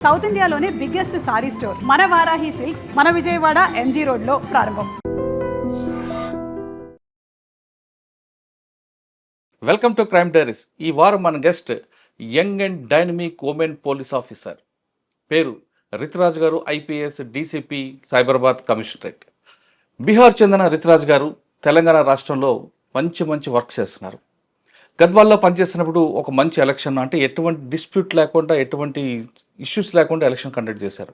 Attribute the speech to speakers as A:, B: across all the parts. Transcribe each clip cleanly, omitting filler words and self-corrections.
A: South ఇండియాలోనే biggest sorry store మన Varahi silks మన విజయవాడ ఎంజీ రోడ్లో ప్రారంభం.
B: Welcome to crime diaries. ఈ వారం మన guest young and dynamic women police officer, పేరు రితురాజ్ గారు, IPS DCP Cyberabad commissionerate. Bihar చెందిన రితురాజ్ గారు తెలంగాణ రాష్ట్రంలో మంచి వర్క్ చేస్తున్నారు. గద్వాల్లో పనిచేసినప్పుడు ఒక మంచి ఎలక్షన్, అంటే ఎటువంటి డిస్ప్యూట్ లేకుండా, ఎటువంటి ఇష్యూస్ లేకుండా ఎలక్షన్ కండక్ట్ చేశారు.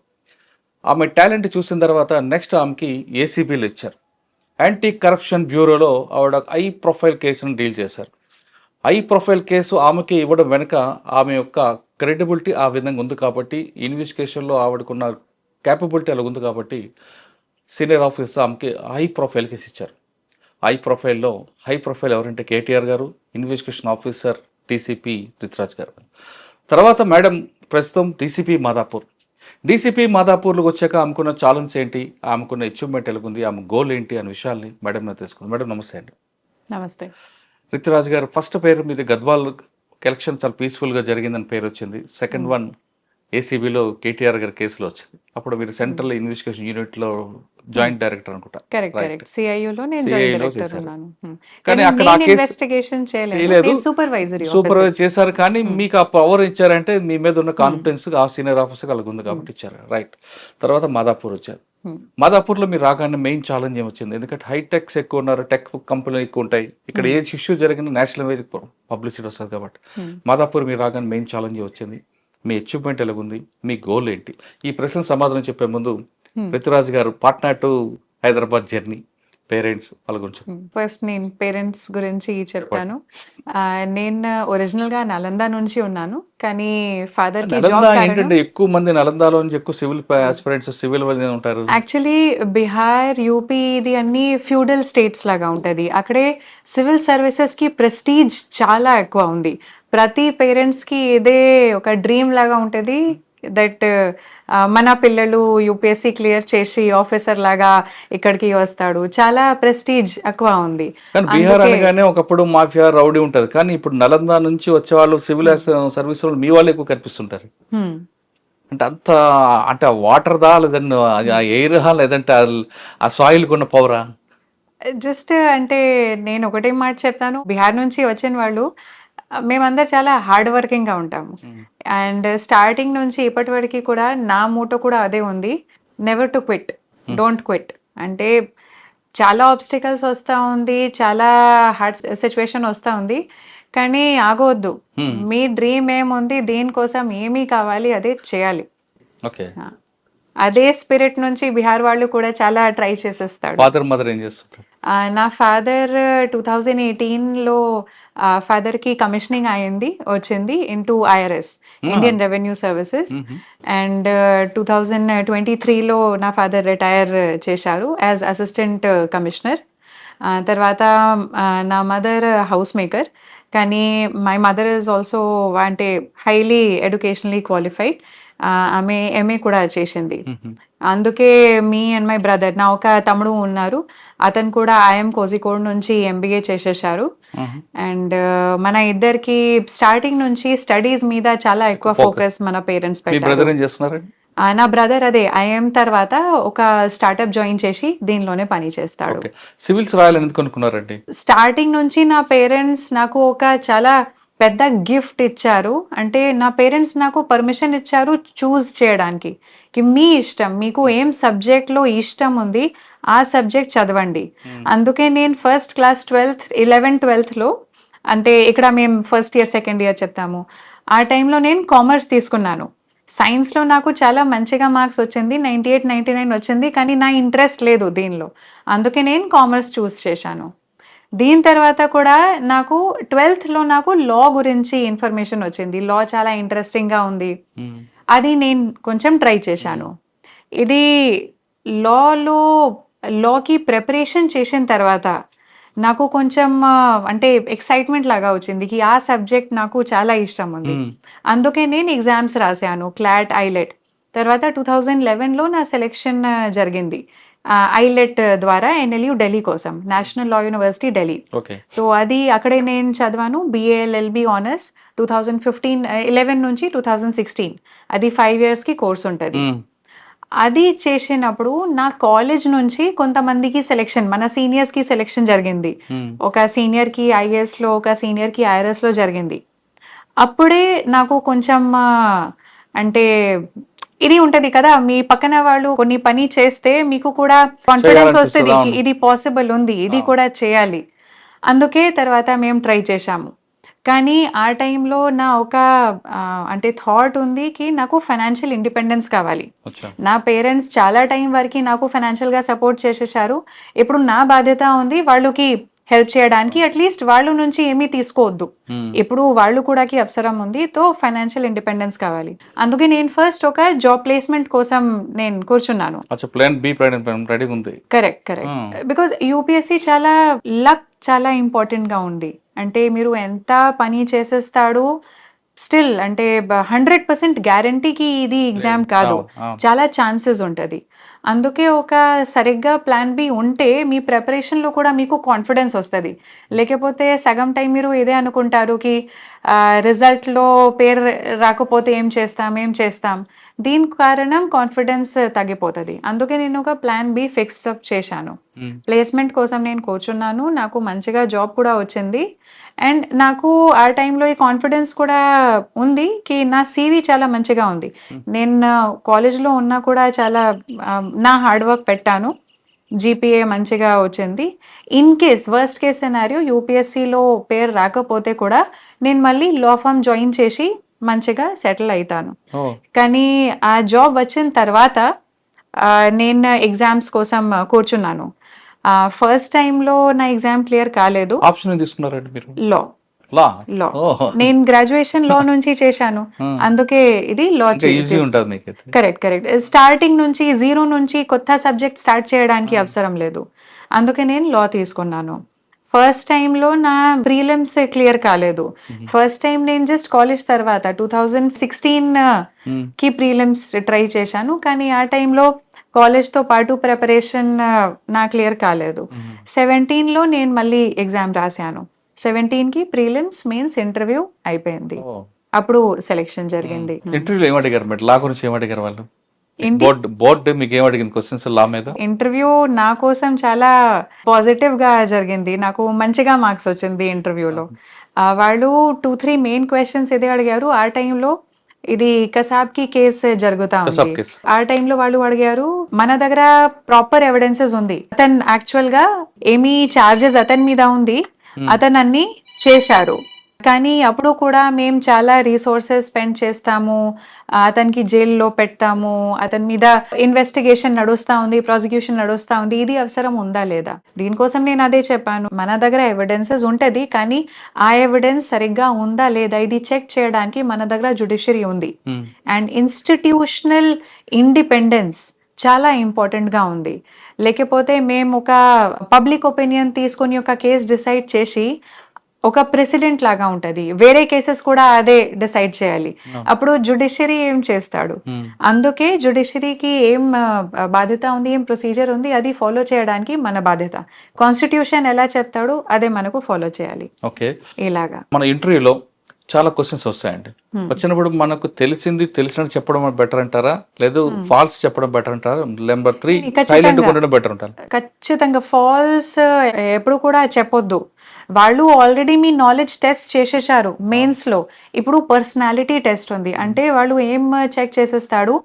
B: ఆమె టాలెంట్ చూసిన తర్వాత నెక్స్ట్ ఆమెకి ఏసీబీలు ఇచ్చారు. యాంటీ కరప్షన్ బ్యూరోలో ఆవిడ హై ప్రొఫైల్ కేసును డీల్ చేశారు. హై ప్రొఫైల్ కేసు ఆమెకి ఇవ్వడం వెనుక ఆమె యొక్క క్రెడిబిలిటీ ఆ విధంగా ఉంది కాబట్టి, ఇన్వెస్టిగేషన్లో ఆవిడకున్న క్యాపబిలిటీ అలా ఉంది కాబట్టి సీనియర్ ఆఫీసర్ ఆమెకి హై ప్రొఫైల్ కేసు ఇచ్చారు. హై ప్రొఫైల్ ఎవరంటే కేటీఆర్ గారు, ఇన్వెస్టిగేషన్ ఆఫీసర్ డీసీపీ రితురాజ్ గారు. తర్వాత మేడం ప్రస్తుతం డీసీపీ మాదాపూర్లోకి వచ్చాక ఆమెకున్న ఛాలెంజ్ ఏంటి, ఆమెకున్న అచీవ్మెంట్ ఎలాగుంది, ఆమె గోల్ ఏంటి అనే విషయాల్ని మేడం తెలుసుకుంది. మేడం నమస్తే అండి.
C: నమస్తే.
B: రితురాజ్ గారు, ఫస్ట్ పేరు మీది గద్వాల్ ఎలక్షన్ చాలా పీస్ఫుల్గా జరిగిందని పేరు వచ్చింది. సెకండ్ వన్ ఏసీబీలో కేటీఆర్ గారి కేసులో వచ్చింది. అప్పుడు మీరు సెంట్రల్ ఇన్వెస్టిగేషన్ యూనిట్లో జాయింట్ డైరెక్టర్ అనుకుంటా.
C: కరెక్ట్. సిఐయులో నేను జాయింట్ డైరెక్టర్ ఉన్నాను.
B: కానీ అక్కడ ఆ కేసు
C: ఇన్వెస్టిగేషన్ చేయలేదు, సూపర్వైజర్
B: చేశారు. కానీ మీకు ఆ పవర్ ఇచ్చారంటే మీ మీద ఉన్న కాన్ఫిడెన్స్ ఆ సీనియర్ ఆఫీసర్ అలాగ ఉంది కాబట్టి ఇచ్చారు. రైట్. తర్వాత మాదాపూర్ వచ్చారు. మాదాపూర్లో మీరు రాగానే మెయిన్ ఛాలెంజ్ ఏమొచ్చింది? ఎందుకంటే హైటెక్స్ ఎక్కువ ఉన్నారు, టెక్ కంపెనీలు ఎక్కువ ఉంటాయి. ఇక్కడ ఏ ఇష్యూ జరిగినా నేషనల్ వైజ్ పబ్లిసిటీ వస్తుంది కాబట్టి మాదాపూర్ మీరు రాగానే మెయిన్ ఛాలెంజ్ వచ్చింది. మీ అచీవ్మెంట్ ఎలాగుంది, మీ గోల్ ఏంటి? ఈ ప్రశ్న సమాధానం చెప్పే ముందు రితురాజ్ గారు Patna to Hyderabad journey, parents వాళ్ళ గురించి.
C: ఫస్ట్ నేను పేరెంట్స్ గురించి చెప్తాను. నేను ఒరిజినల్ గా నలంద నుంచి ఉన్నాను, కానీ ఫాదర్ కి జాబ్
B: ఏంటంటే ఎక్కువ మంది నలందాలో నుంచి ఎక్కువ సివిల్ ఆస్పిరెంట్స్ సివిల్ ఉంటారు.
C: యాక్చువల్లీ బీహార్, యూపీ ఇది అన్ని ఫ్యూడల్ స్టేట్స్ లాగా ఉంటది. అక్కడే సివిల్ సర్వీసెస్ కి ప్రెస్టీజ్ చాలా ఎక్కువ ఉంది. ప్రతి పేరెంట్స్ కి ఇదే ఒక డ్రీమ్ లాగా ఉంటది, దట్ మన పిల్లలు యూపీఎస్సీ క్లియర్ చేసి ఆఫీసర్ లాగా ఇక్కడికి వస్తాడు. చాలా ప్రెస్టీజ్ ఎక్కువ ఉంది.
B: బీహార్ అనగానే ఒకప్పుడు మాఫియా రౌడీ ఉంటది, కానీ ఇప్పుడు నలంద నుంచి వచ్చే వాళ్ళు సివిల్ సర్వీస్ మీ వాళ్ళు ఎక్కువ కనిపిస్తుంటారు. అంటే అంత అంటే వాటర్ దా, లేదంటే ఎయిర్ దా, లేదంటే ఆ సాయిల్ కొన్న పవరా?
C: జస్ట్ అంటే నేను ఒకటే మాట చెప్తాను, బీహార్ నుంచి వచ్చిన వాళ్ళు మేమందరు చాలా హార్డ్ వర్కింగ్ గా ఉంటాము. అండ్ స్టార్టింగ్ నుంచి ఇప్పటి వరకు కూడా నా మోటో కూడా అదే ఉంది, never to quit, don't quit. అంటే చాలా ఆబ్స్టికల్స్ వస్తూ ఉంది, చాలా హార్డ్ సిచ్యువేషన్ వస్తూ ఉంది, కానీ ఆగవద్దు. మీ డ్రీమ్ ఏముంది, దేనికోసం ఏమీ కావాలి అదే చేయాలి. అదే స్పిరిట్ నుంచి బీహార్ వాళ్ళు కూడా చాలా ట్రై చేసేస్తాడు.
B: ఫాదర్ మదర్ ఏం చేస్తారు?
C: నా ఫాదర్ 2018లో ఫాదర్ కి కమిషనింగ్ వచ్చింది into IRS, Indian revenue services. And 2023లో నా ఫాదర్ రిటైర్ చేశారు యాజ్ అసిస్టెంట్ కమిషనర్. తర్వాత నా మదర్ హౌస్ మేకర్, కానీ మై మదర్ ఇస్ ఆల్సో అంటే హైలీ ఎడ్యుకేషనలీ క్వాలిఫైడ్. ఆమె MA కూడా చేసింది. అందుకే మీ అండ్ మై బ్రదర్, నా ఒక తమ్ముడు ఉన్నారు, అతను కూడా IIM కోజికోడ్ నుంచి MBA చేసేసారు. అండ్ మన ఇద్దరికి స్టార్టింగ్ నుంచి స్టడీస్ మీద చాలా ఎక్కువ ఫోకస్ మన పేరెంట్స్ పెట్టారు. నా బ్రదర్ అదే IIM తర్వాత ఒక స్టార్ట్అప్ జాయిన్ చేసి దీనిలోనే పని చేస్తాడు.
B: సివిల్స్ రాయాలని ఎందుకు అనుకున్నారండి?
C: స్టార్టింగ్ నుంచి నా పేరెంట్స్ నాకు ఒక చాలా పెద్ద గిఫ్ట్ ఇచ్చారు. అంటే నా పేరెంట్స్ నాకు పర్మిషన్ ఇచ్చారు చూస్ చేయడానికి, మీ ఇష్టం, మీకు ఏం సబ్జెక్ట్లో ఇష్టం ఉంది ఆ సబ్జెక్ట్ చదవండి. అందుకే నేను ఫస్ట్ క్లాస్ 11th-12thలో, అంటే ఇక్కడ మేము ఫస్ట్ ఇయర్ సెకండ్ ఇయర్ చెప్తాము, ఆ టైంలో నేను కామర్స్ తీసుకున్నాను. సైన్స్లో నాకు చాలా మంచిగా మార్క్స్ వచ్చింది, 98-99 వచ్చింది, కానీ నా ఇంట్రెస్ట్ లేదు దీనిలో, అందుకే నేను కామర్స్ చూస్ చేశాను. దీని తర్వాత కూడా నాకు 12thలో నాకు లా గురించి ఇన్ఫర్మేషన్ వచ్చింది, లా చాలా ఇంట్రెస్టింగ్గా ఉంది, అది నేను కొంచెం ట్రై చేశాను. ఇది లాకి ప్రిపరేషన్ చేసిన తర్వాత నాకు కొంచెం అంటే ఎక్సైట్మెంట్ లాగా వచ్చింది, ఆ సబ్జెక్ట్ నాకు చాలా ఇష్టం ఉంది. అందుకే నేను ఎగ్జామ్స్ రాశాను, క్లాట్, ఐలెట్. తర్వాత 2011లో నా సెలెక్షన్ జరిగింది ఐలెట్ ద్వారా NLU ఢిల్లీ కోసం, నేషనల్ లా యూనివర్సిటీ ఢిల్లీ.
B: ఓకే.
C: సో అది అక్కడే నేను చదివాను BALLB ఆనర్స్ 2011 నుంచి 2016. అది 5 yearsకి కోర్స్ ఉంటుంది. అది చేసినప్పుడు నా కాలేజ్ నుంచి కొంతమందికి సెలెక్షన్, మన సీనియర్స్కి సెలెక్షన్ జరిగింది. ఒక సీనియర్కి IASలో, ఒక సీనియర్కి IRSలో జరిగింది. అప్పుడే నాకు కొంచెం అంటే ఇది ఉంటది కదా, మీ పక్కన వాళ్ళు కొన్ని పని చేస్తే మీకు కూడా కాన్ఫిడెన్స్ వస్తుంది, ఇది పాసిబుల్ ఉంది, ఇది కూడా చేయాలి. అందుకే తర్వాత మేము ట్రై చేశాము. కానీ ఆ టైంలో నా ఒక అంటే థాట్ ఉంది కి నాకు ఫైనాన్షియల్ ఇండిపెండెన్స్ కావాలి. నా పేరెంట్స్ చాలా టైం వరకు నాకు ఫైనాన్షియల్గా సపోర్ట్ చేసేసారు. ఇప్పుడు నా బాధ్యత ఉంది వాళ్ళకి హెల్ప్ చేయడానికి, అట్లీస్ట్ వాళ్ళ నుంచి ఏమీ తీసుకోవద్దు. ఇప్పుడు వాళ్ళు కూడా అవసరం ఉంది, తో ఫైనాన్షియల్ ఇండిపెండెన్స్ కావాలి. అందుకే నేను ఫస్ట్ ఒక జాబ్ ప్లేస్మెంట్ కోసం నేను కూర్చున్నాను. కరెక్ట్. బికాజ్ UPSC చాలా లక్ చాలా ఇంపార్టెంట్ గా ఉంది. అంటే మీరు ఎంత పని చేసేస్తాడు, స్టిల్ అంటే 100% గ్యారంటీకి ఇది ఎగ్జామ్ కాదు, చాలా ఛాన్సెస్ ఉంటుంది. అందుకే ఒక సరిగ్గా ప్లాన్ బి ఉంటే మీ ప్రిపరేషన్లో కూడా మీకు కాన్ఫిడెన్స్ వస్తుంది. లేకపోతే సగం టైం మీరు ఇదే అనుకుంటారు కి రిజల్ట్లో పేరు రాకపోతే ఏం చేస్తాం. దీని కారణం కాన్ఫిడెన్స్ తగ్గిపోతుంది. అందుకే నేను ఒక ప్లాన్ బి ఫిక్స్ అప్ చేశాను. ప్లేస్మెంట్ కోసం నేను కూర్చున్నాను, నాకు మంచిగా జాబ్ కూడా వచ్చింది. అండ్ నాకు ఆ టైంలో ఈ కాన్ఫిడెన్స్ కూడా ఉంది కి నా CV చాలా మంచిగా ఉంది. నేను కాలేజ్లో ఉన్నా కూడా చాలా నా హార్డ్ వర్క్ పెట్టాను, GPA మంచిగా వచ్చింది. In case worst case scenario UPSCలో పేరు రాకపోతే కూడా నేను మళ్ళీ లా ఫర్మ్ జాయిన్ చేసి మంచిగా సెటిల్ అవుతాను. కానీ ఆ జాబ్ వచ్చిన తర్వాత నేను ఎగ్జామ్స్ కోసం కూర్చున్నాను. ఫస్ట్ టైంలో నా ఎగ్జామ్ క్లియర్ కాలేదు.
B: ఆప్షన్ తీసుకున్నారండి మీరు?
C: లా. నేను గ్రాడ్యుయేషన్ లా నుంచి చేశాను, అందుకే ఇది లా. కరెక్ట్. స్టార్టింగ్ నుంచి 0 నుంచి కొత్త సబ్జెక్ట్ స్టార్ట్ చేయడానికి అవసరం లేదు. అందుకే నేను లా తీసుకున్నాను. ఫస్ట్ టైంలో నా ప్రీలిమ్స్ క్లియర్ కాలేదు. ఫస్ట్ టైం నేను జస్ట్ కాలేజ్ తర్వాత 2016కి ప్రీలిమ్స్ ట్రై చేశాను. కానీ ఆ టైంలో కాలేజ్తో పాటు ప్రిపరేషన్ నా క్లియర్ కాలేదు. 17లో నేను మళ్ళీ ఎగ్జామ్ రాశాను. 17కి ప్రీలిమ్స్, మెయిన్స్, ఇంటర్వ్యూ అయిపోయింది. అప్పుడు సెలెక్షన్ జరిగింది.
B: ఇంటర్వ్యూలో ఏమడిగారు మేడం? లా గురించి ఏమడిగారు వాళ్ళు? బోర్డు మీకు ఏమడిగింది క్వశ్చన్స్ లా మీద?
C: ఇంటర్వ్యూ నా కోసం చాలా పాజిటివ్ గా జరిగింది. నాకు మంచిగా మార్క్స్ వచ్చింది ఇంటర్వ్యూలో. వాళ్ళు 2-3 మెయిన్ క్వశ్చన్స్ ఇదే అడిగారు. ఆ టైంలో ఇది కసాబ్కి కేసు జరుగుతా ఉంది. ఆ టైంలో వాళ్ళు అడిగారు, మన దగ్గర ప్రాపర్ ఎవిడెన్సెస్ ఉంది, అతను యాక్చువల్ గా ఏమీ చార్జెస్ అతని మీద ఉంది, అతను అన్ని చేశారు. కానీ అప్పుడు కూడా మేము చాలా రీసోర్సెస్ స్పెండ్ చేస్తాము, అతనికి జైల్లో పెడతాము, అతని మీద ఇన్వెస్టిగేషన్ నడుస్తూ ఉంది, ప్రాసిక్యూషన్ నడుస్తూ ఉంది, ఇది అవసరం ఉందా లేదా? దీనికోసం నేను అదే చెప్పాను, మన దగ్గర ఎవిడెన్సెస్ ఉంటుంది, కానీ ఆ ఎవిడెన్స్ సరిగ్గా ఉందా లేదా ఇది చెక్ చేయడానికి మన దగ్గర జ్యుడిషియరీ ఉంది. అండ్ ఇన్స్టిట్యూషనల్ ఇండిపెండెన్స్ చాలా ఇంపార్టెంట్గా ఉంది. లేకపోతే మేము ఒక పబ్లిక్ ఒపీనియన్ తీసుకొని ఒక కేసు డిసైడ్ చేసి ఒక ప్రెసిడెంట్ లాగా ఉంటది, వేరే కేసెస్ కూడా అదే డిసైడ్ చేయాలి. అప్పుడు జ్యుడిషియరీ ఏం చేస్తాడు? అందుకే జ్యుడిషియరీకి ఏం బాధ్యత ఉంది, ఏం ప్రొసీజర్ ఉంది, అది ఫాలో చేయడానికి మన బాధ్యత. కాన్స్టిట్యూషన్ ఎలా చెప్తాడు అదే మనకు ఫాలో చేయాలి.
B: ఓకే,
C: ఇలాగా
B: మన ఇంటర్వ్యూలో చాలా క్వశ్చన్స్ వస్తాయండి. వచ్చినప్పుడు మనకు తెలిసినట్టు చెప్పడం బెటర్ అంటారా, లేదు ఫాల్స్ చెప్పడం బెటర్ అంటారా? నెంబర్ 3 సైలెంట్ ఉండడం బెటర్ అంటారా?
C: ఖచ్చితంగా ఫాల్స్ ఎప్పుడు కూడా చెప్పొద్దు. వాళ్ళు ఆల్రెడీ మీ నాలెడ్జ్ టెస్ట్ చేసేసారు మెయిన్స్ లో, ఇప్పుడు పర్సనాలిటీ టెస్ట్ ఉంది. అంటే వాళ్ళు ఏం చెక్ చేసేస్తాడు,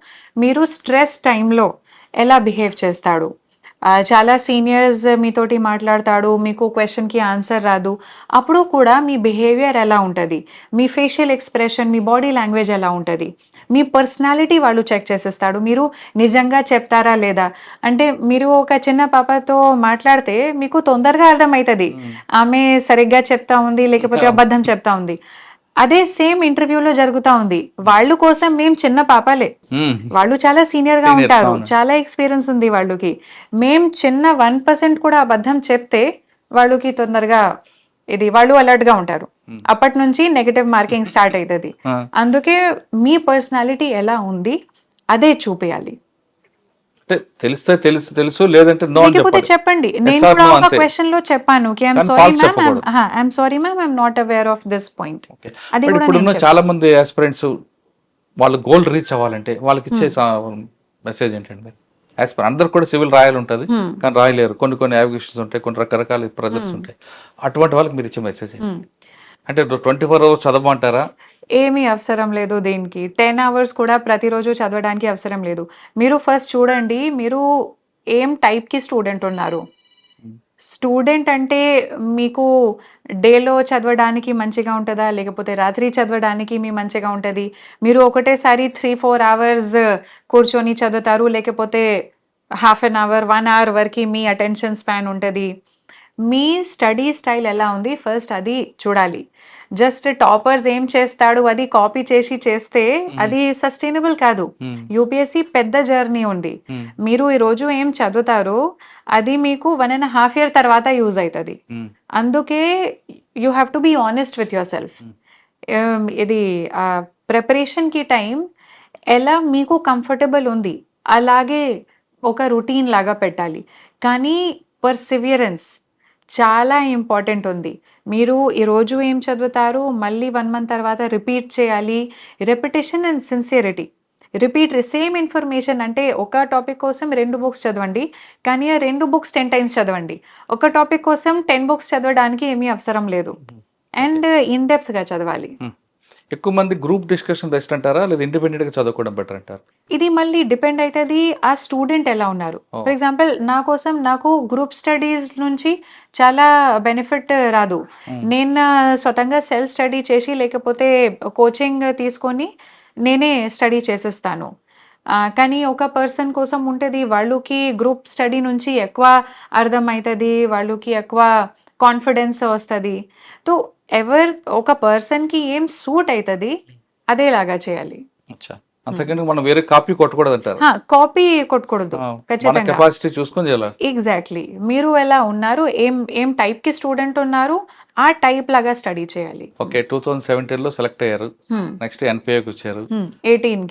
C: మీరు స్ట్రెస్ టైంలో ఎలా బిహేవ్ చేస్తాడు. చాలా సీనియర్స్ మీతోటి మాట్లాడతాడు, మీకు క్వశ్చన్కి ఆన్సర్ రాదు, అప్పుడు కూడా మీ బిహేవియర్ ఎలా ఉంటుంది, మీ ఫేషియల్ ఎక్స్ప్రెషన్, మీ బాడీ లాంగ్వేజ్ ఎలా ఉంటుంది, మీ పర్సనాలిటీ వాళ్ళు చెక్ చేసేస్తాడు. మీరు నిజంగా చెప్తారా లేదా, అంటే మీరు ఒక చిన్న పాపతో మాట్లాడితే మీకు తొందరగా అర్థమవుతుంది ఆమె సరిగ్గా చెప్తా ఉంది లేకపోతే అబద్ధం చెప్తా ఉంది. అదే సేమ్ ఇంటర్వ్యూలో జరుగుతా ఉంది. వాళ్ళు కోసం మేము చిన్న పాపలే, వాళ్ళు చాలా సీనియర్ గా ఉంటారు, చాలా ఎక్స్పీరియన్స్ ఉంది వాళ్ళకి. మేం చిన్న 1% కూడా అబద్ధం చెప్తే వాళ్ళకి తొందరగా ఇది వాళ్ళు అలర్ట్ గా ఉంటారు. అప్పటి నుంచి నెగటివ్ మార్కింగ్ స్టార్ట్ అవుతుంది. అందుకే మీ పర్సనాలిటీ ఎలా ఉంది అదే చూపించాలి.
B: అంటే తెలిస్తే తెలుసు లేదంటే నో అని
C: లేకపోతే
B: చెప్పాలి.
C: చెప్పండి.
B: Yes
C: నేను
B: or
C: కూడా
B: no
C: ఒక
B: అంతే.
C: క్వశ్చన్ లో చెప్పాను కి ఐఎమ్
B: కానీ
C: సారీ
B: false
C: మ్యామ్,
B: చెప్పకూడదు.
C: I'm sorry ma'am, I'm not aware of this point.
B: Okay.
C: అది
B: బట్
C: కూడా
B: ఇప్పుడున్న
C: నేను
B: చాలా మంది ఆస్పిరెంట్స్ వాళ్ళ గోల్ రీచ్ అవ్వాలంటే వాళ్ళకి ఇచ్చే మెసేజ్ ఏంటండి? యాస్పిరెంట్ అందరు కూడా సివిల్ రాయాలి ఉంటుంది, కానీ రాయలేరు. కొన్ని యావిగేషన్స్ ఉంటాయి, కొన్ని రకరకాల ప్రెజర్స్ ఉంటాయి. అటువంటి వాళ్ళకి మీరు ఇచ్చే మెసేజ్ అంటే 24 అవర్స్ చదవమంటారా?
C: ఏమీ అవసరం లేదు దీనికి. 10 అవర్స్ కూడా ప్రతిరోజు చదవడానికి అవసరం లేదు. మీరు ఫస్ట్ చూడండి, మీరు ఏం టైప్‌కి స్టూడెంట్ ఉన్నారు. స్టూడెంట్ అంటే మీకు డేలో చదవడానికి మంచిగా ఉంటదా? లేకపోతే రాత్రి చదవడానికి మంచిగా ఉంటది? మీరు ఒకటేసారి 3, 4 అవర్స్ కూర్చొని చదువుతారు. లేకపోతే హాఫ్ అన్ అవర్, 1 అవర్ వరకి మీ అటెన్షన్ స్పాన్ ఉంటది. మీ స్టడీ స్టైల్ ఎలా ఉంది ఫస్ట్ అది చూడాలి. జస్ట్ టాపర్స్ ఏం చేస్తాడు అది కాపీ చేస్తే అది సస్టైనబుల్ కాదు. యూపీఎస్సీ పెద్ద జర్నీ ఉంది. మీరు ఈ రోజు ఏం చదువుతారో అది మీకు 1.5 ఇయర్ తర్వాత యూజ్ అవుతుంది. అందుకే you have to be honest with yourself. ఇది ప్రిపరేషన్కి టైం ఎలా మీకు కంఫర్టబుల్ ఉంది అలాగే ఒక రొటీన్ లాగా పెట్టాలి. కానీ పర్సివియరెన్స్ చాలా ఇంపార్టెంట్ ఉంది. మీరు ఈరోజు ఏం చదువుతారు మళ్ళీ 1 మంత్ తర్వాత రిపీట్ చేయాలి. Repetition and sincerity. Same information అంటే ఒక టాపిక్ కోసం 2 బుక్స్ చదవండి, కానీ ఆ 2 బుక్స్ 10 టైమ్స్ చదవండి. ఒక టాపిక్ కోసం 10 బుక్స్ చదవడానికి ఏమీ అవసరం లేదు. అండ్ ఇన్ డెప్త్గా చదవాలి.
B: ఎక్కువ మంది గ్రూప్ డిస్కషన్ బెస్ట్ అంటారా, లేదా ఇండిపెండెంట్ గా చదువుకోవడం బెటర్ అంటారు?
C: ఇది మళ్ళీ డిపెండ్ అవుతుంది ఆ స్టూడెంట్ ఎలా ఉన్నారు. ఫర్ ఎగ్జాంపుల్ నాకు గ్రూప్ స్టడీస్ నుంచి చాలా బెనిఫిట్ రాదు. నేను స్వతంగా సెల్ఫ్ స్టడీ చేసి లేకపోతే కోచింగ్ తీసుకొని నేనే స్టడీ చేసేస్తాను. కానీ ఒక పర్సన్ కోసం ఉంటుంది, వాళ్ళకి గ్రూప్ స్టడీ నుంచి ఎక్కువ అర్థం అవుతుంది, వాళ్ళకి ఎక్కువ కాన్ఫిడెన్స్ వస్తుంది. సో ఒక పర్సన్కి ఏం సూట్ అవుతుంది అదేలాగా చేయాలి.
B: అంతకని మనం వేరే కాపీ కొట్టకూడదు అంటారు?
C: కాపీ కొట్టకూడదు, ఖచ్చితంగా
B: కెపాసిటీ చూసుకొని చేయాలి.
C: ఎగ్జాక్ట్లీ. మీరు ఎలా ఉన్నారు, ఏం టైప్ కి స్టూడెంట్ ఉన్నారు ఆ టైప్ లాగా స్టడీ చేయాలి.
B: ఓకే, 2017 లో సెలెక్ట్ అయ్యారు. నెక్స్ట్ ఎన్పిఐకి వచ్చారు 18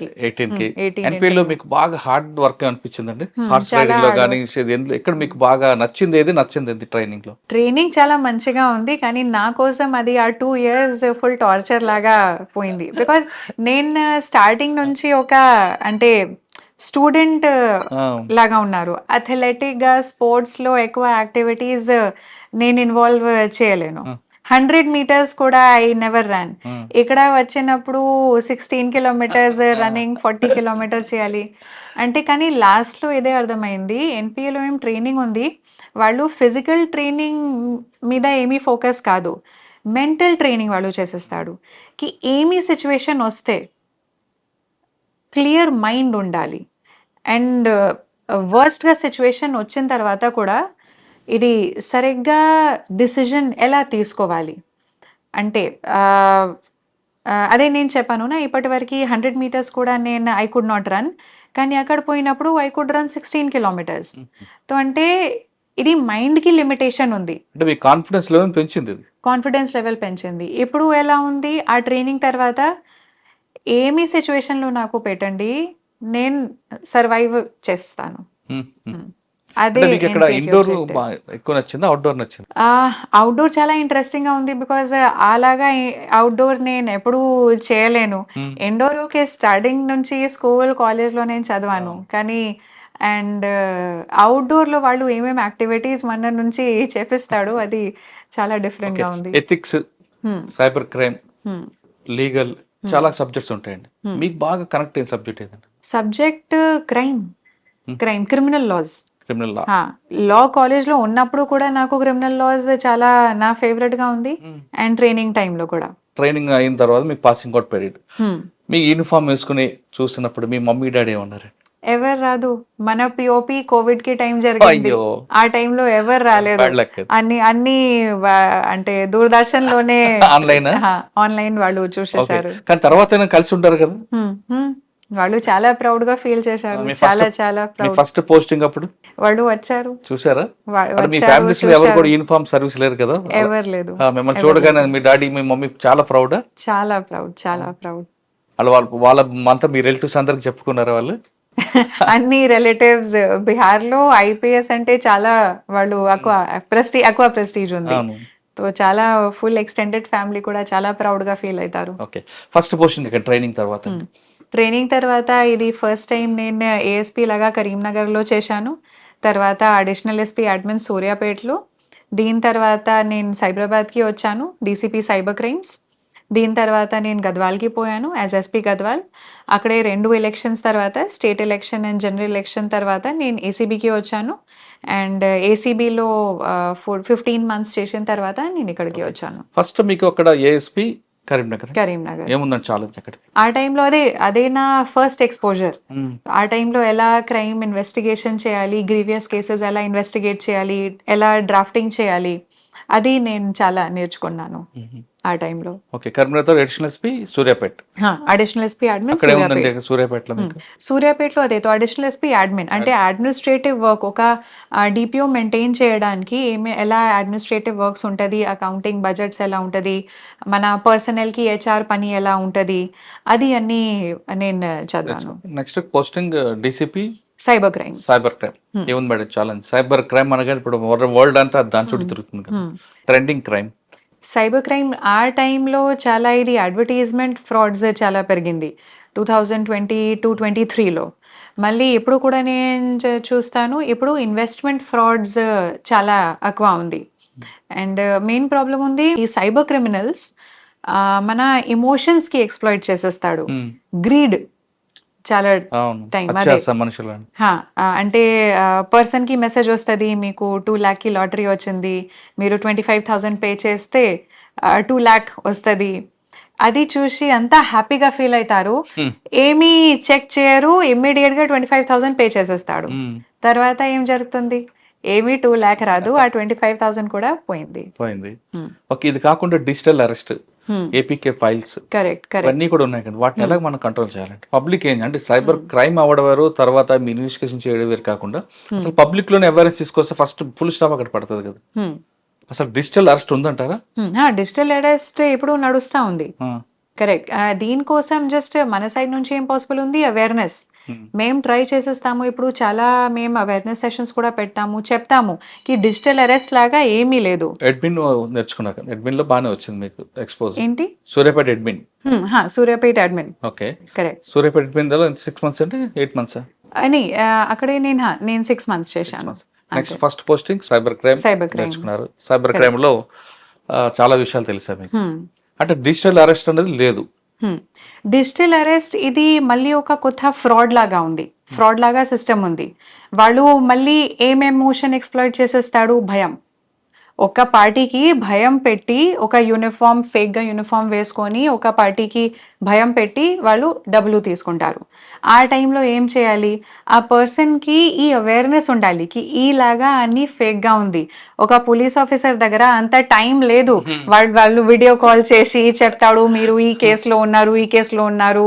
B: కి. ఎన్పిఐ లో మీకు బాగా హార్డ్ వర్క్ అనిపించిందండి? హార్స్ రైడింగ్ లో కానీ ఎక్కడ మీకు బాగా నచ్చింది ట్రైనింగ్ లో?
C: ట్రైనింగ్ చాలా మంచిగా ఉంది, కానీ నా కోసం అది ఆ 2 years ఫుల్ టార్చర్ లాగా పోయింది. బికాస్ నేను స్టార్టింగ్ నుంచి ఒక అంటే స్టూడెంట్ లాగా ఉన్నారు. అథ్లెటిక్ గా స్పోర్ట్స్ లో ఎక్కువ యాక్టివిటీస్ నేను ఇన్వాల్వ్ చేయలేను. 100 meters కూడా ఐ నెవర్ రన్. ఇక్కడ వచ్చినప్పుడు 16 kilometers రన్నింగ్, 40 kilometers చేయాలి అంటే. కానీ లాస్ట్లో ఇదే అర్థమైంది, ఎన్పిఏలో ఏం ట్రైనింగ్ ఉంది, వాళ్ళు ఫిజికల్ ట్రైనింగ్ మీద ఏమీ ఫోకస్ కాదు, మెంటల్ ట్రైనింగ్ వాళ్ళు చేసేస్తాడు. కి ఏమీ సిచ్యువేషన్ వస్తే క్లియర్ మైండ్ ఉండాలి. అండ్ వర్స్ట్గా సిచ్యువేషన్ వచ్చిన తర్వాత కూడా ఇది సరిగ్గా డిసిజన్ ఎలా తీసుకోవాలి అంటే అదే నేను చెప్పాను నా, ఇప్పటివరకు 100 meters కూడా ఐ కుడ్ నాట్ రన్, కానీ అక్కడ పోయినప్పుడు I could run 16 kilometers. So అంటే ఇది మైండ్కి లిమిటేషన్ ఉంది.
B: అంటే మీ కాన్ఫిడెన్స్ లెవెల్ పెంచింది?
C: కాన్ఫిడెన్స్ లెవెల్ పెంచింది. ఇప్పుడు ఎలా ఉంది ఆ ట్రైనింగ్ తర్వాత, ఏమీ సిచ్యువేషన్లో నాకు పెట్టండి నేను సర్వైవ్ చేస్తాను. అదే
B: ఇక్కడ ఇండోర్ ఎక్కువ నచ్చిందా, అవుట్డోర్ నచ్చింది?
C: అవుట్డోర్ చాలా ఇంట్రెస్టింగ్ గా ఉంది, బికాజ్ అలాగా అవుట్డోర్ నేను ఎప్పుడూ చేయలేను. ఇండోర్ ఓకే, స్టార్టింగ్ నుంచి స్కూల్ కాలేజ్ లో నేను చదివాను, కానీ అండ్ అవుట్డోర్ లో వాళ్ళు ఏమేమి యాక్టివిటీస్ మన నుంచి చేపిస్తాడు అది చాలా డిఫరెంట్ గా ఉంది.
B: ఎథిక్స్, సైబర్ క్రైమ్, లీగల్ చాలా సబ్జెక్ట్స్ ఉంటాయండి. మీకు బాగా కనెక్ట్ అయిన సబ్జెక్ట్ ఏదండి?
C: Subject criminal laws. Law college లో ఉన్నప్పుడు కూడా నాకు క్రిమినల్ లాస్ చాలా నా ఫేవరెట్ గా ఉంది. అండ్ ట్రైనింగ్ టైంలో కూడా.
B: ట్రైనింగ్ అయిన తర్వాత మీకు పాసింగ్ అవుట్ పీరియడ్, మీ యూనిఫామ్ వేసుకుని చూసినప్పుడు మీ మమ్మీ డాడీ ఏమన్నారు?
C: ఎవరు రాదు, మన పిఓపి కోవిడ్ కి టైం జరిగింది, ఆ టైంలో ఎవరు రాలేదు. అన్ని అంటే దూరదర్శన్ లోనే ఆన్లైన్ వాళ్ళు చూసేశారు.
B: కానీ తర్వాత కలిసి ఉంటారు కదా,
C: వాళ్ళు చాలా ప్రౌడ్ గా ఫీల్ చేశారు. చాలా ప్రౌడ్.
B: ఫస్ట్ పోస్టింగ్ అప్పుడు
C: వాళ్ళు వచ్చారు,
B: చూసారా? మీ ఫ్యామిలీస్ లో ఎవరు కూడా యూనిఫామ్ సర్వీస్ లేరు కదా?
C: ఎవరు లేదు.
B: మిమ్మల్ని చూడగానే మీ డాడీ మీ మమ్మీ చాలా ప్రౌడ్?
C: చాలా ప్రౌడ్.
B: వాళ్ళ అంతా మీ రిలేటివ్స్ అందరికి చెప్పుకున్నారా వాళ్ళు?
C: అన్ని రిలేటివ్స్ బీహార్లో ఐపీఎస్ అంటే చాలా వాళ్ళు ఎక్కువ ప్రెస్టీజ్ ఉంది.
B: అవును.
C: సో చాలా ఫుల్ ఎక్స్టెండెడ్ ఫ్యామిలీ కూడా చాలా ప్రౌడ్ గా ఫీల్ అవుతారు.
B: ఓకే, ఫస్ట్ పోస్టింగ్ ఇక్కడ ట్రైనింగ్ తర్వాత
C: ట్రైనింగ్ తర్వాత ఇది ఫస్ట్ టైం నేను ఏఎస్పీ లాగా కరీంనగర్లో చేశాను. తర్వాత అడిషనల్ ఎస్పీ అడ్మిన్ సూర్యాపేటలో. దీని తర్వాత నేను సైబరాబాద్కి వచ్చాను, డీసీపీ సైబర్ క్రైమ్స్. దీని తర్వాత నేను గద్వాల్కి పోయాను యాజ్ ఎస్పీ గద్వాల్. అక్కడే 2 ఎలక్షన్స్ తర్వాత, state election and general election తర్వాత నేను ఏసీబీకి వచ్చాను. అండ్ ఏసీబీలో 15 months చేసిన తర్వాత నేను ఇక్కడికి వచ్చాను.
B: ఫస్ట్ మీకు అక్కడ ఏఎస్పీ కరీంనగర్ ఏముందండి ఛాలెంజ్ అక్కడ?
C: ఆ టైంలో అదే నా ఫస్ట్ ఎక్స్పోజర్. ఆ టైంలో ఎలా క్రైమ్ ఇన్వెస్టిగేషన్ చేయాలి, గ్రీవియస్ కేసెస్ ఎలా ఇన్వెస్టిగేట్ చేయాలి, ఎలా డ్రాఫ్టింగ్ చేయాలి, అది నేను చాలా నేర్చుకున్నాను ఆ టైంలో.
B: Okay, Karimnagar additional SP Suryapet.
C: Additional SP admin
B: సూర్యాపేటలో
C: సూర్యాపేటలో అదే అడిషనల్ ఎస్పీ అడ్మిన్ అంటే అడ్మినిస్ట్రేటివ్ వర్క్. ఒక డిపిఓ మెయింటైన్ చేయడానికి ఎలా అడ్మినిస్ట్రేటివ్ వర్క్స్ ఉంటుంది, అకౌంటింగ్, బడ్జెట్స్ ఎలా ఉంటుంది, మన పర్సనల్ కి హెచ్ఆర్ పని ఎలా ఉంటుంది, అది అన్ని నేను చదివాను.
B: Next posting DCP
C: cyber crimes.
B: Cyber crime ఏముంది మేడం ఛాలెంజ్? సైబర్ క్రైమ్ అనగా ఇప్పుడు వరల్డ్ అంతా దాని చుట్టూ తిరుగుతుంది కదా, ట్రెండింగ్ క్రైమ్.
C: సైబర్ క్రైమ్ ఆ టైంలో చాలా ఇది అడ్వర్టైజ్మెంట్ ఫ్రాడ్స్ చాలా పెరిగింది 2022-23లో. మళ్ళీ ఇప్పుడు కూడా నేను చూస్తాను, ఇప్పుడు ఇన్వెస్ట్మెంట్ ఫ్రాడ్స్ చాలా ఎక్కువ ఉంది. అండ్ మెయిన్ ప్రాబ్లం ఉంది, ఈ సైబర్ క్రిమినల్స్ మన ఎమోషన్స్కి ఎక్స్ప్లాయిట్ చేసేస్తాడు. గ్రీడ్ చాలా టైం అంటే పర్సన్ కి మెసేజ్ వస్తుంది, మీకు 2 lakh కి లాటరీ వచ్చింది, మీరు 25,000 పే చేస్తే 2 lakh వస్తుంది. అది చూసి అంతా హ్యాపీగా ఫీల్ అవుతారు, ఏమీ చెక్ చేయరు, ఇమ్మీడియట్ గా 25,000 పే చేసేస్తాడు. తర్వాత ఏం జరుగుతుంది, ఏమీ 2 lakh రాదు, ఆ 25,000 కూడా పోయింది.
B: ఓకే, ఇది కాకుండా డిజిటల్ అరెస్ట్, ఏపీకే ఫైల్స్ ఇవన్నీ కూడా ఉన్నాయి కదా, వాటిని ఎలా మనం కంట్రోల్ చేయాలంటే? పబ్లిక్ ఏంటి అంటే సైబర్ క్రైమ్ అవ్వడం వేరు, తర్వాత మీ ఇన్వెస్టిగేషన్ చేయడం వేరు కాకుండా అసలు పబ్లిక్ లోనే అవేర్నెస్ తీసుకొస్తే ఫస్ట్ ఫుల్ స్టాప్ అక్కడ పడుతుంది కదా. అసలు డిజిటల్ అరెస్ట్ ఉందంటారా?
C: డిజిటల్ అరెస్ట్ ఇప్పుడు నడుస్తా ఉంది. కరెక్ట్. దీనికోసం జస్ట్ మన సైడ్ నుంచి ఏం పాసిబుల్ ఉంది, అవేర్నెస్. మేము ట్రై చేసేస్తాము, ఇప్పుడు చాలా మేము అవేర్నెస్ సెషన్స్ కూడా పెడతాము, చెప్తాము కి డిజిటల్ అరెస్ట్ లాగా ఏమీ లేదు.
B: అడ్మిన్ నేర్చుకున్నాక అడ్మిన్ లో బాగానే వచ్చింది మీకు ఎక్స్పోజ్.
C: ఏంటి?
B: Suryapet admin.
C: Suryapet admin.
B: Okay,
C: correct.
B: Suryapet admin 6 months అంటే 8 months
C: అని అక్కడే నేను 6 months చేశాను.
B: Next first posting cyber crime నేర్చుకున్నారు. సైబర్ క్రైమ్ లో చాలా విషయాలు తెలుసా మీకు? అంటే డిజిటల్ అరెస్ట్ అనేది లేదు.
C: డిజిటల్ అరెస్ట్ ఇది మళ్ళీ ఒక కొత్త ఫ్రాడ్ లాగా ఉంది, ఫ్రాడ్ లాగా సిస్టమ్ ఉంది. వాళ్ళు మళ్ళీ ఏం ఎమోషన్ ఎక్స్ప్లాయిట్ చేసేస్తాడు, భయం. ఒక పార్టీకి భయం పెట్టి, ఒక యూనిఫామ్ ఫేక్గా యూనిఫామ్ వేసుకొని ఒక పార్టీకి భయం పెట్టి వాళ్ళు డబ్బులు తీసుకుంటారు. ఆ టైంలో ఏం చేయాలి, ఆ పర్సన్కి ఈ అవేర్నెస్ ఉండాలి కి ఈలాగా అన్ని ఫేక్గా ఉంది. ఒక పోలీస్ ఆఫీసర్ దగ్గర అంత టైం లేదు, వాళ్ళు వీడియో కాల్ చేసి చెప్తాడు మీరు ఈ కేసులో ఉన్నారు, ఈ కేసులో ఉన్నారు.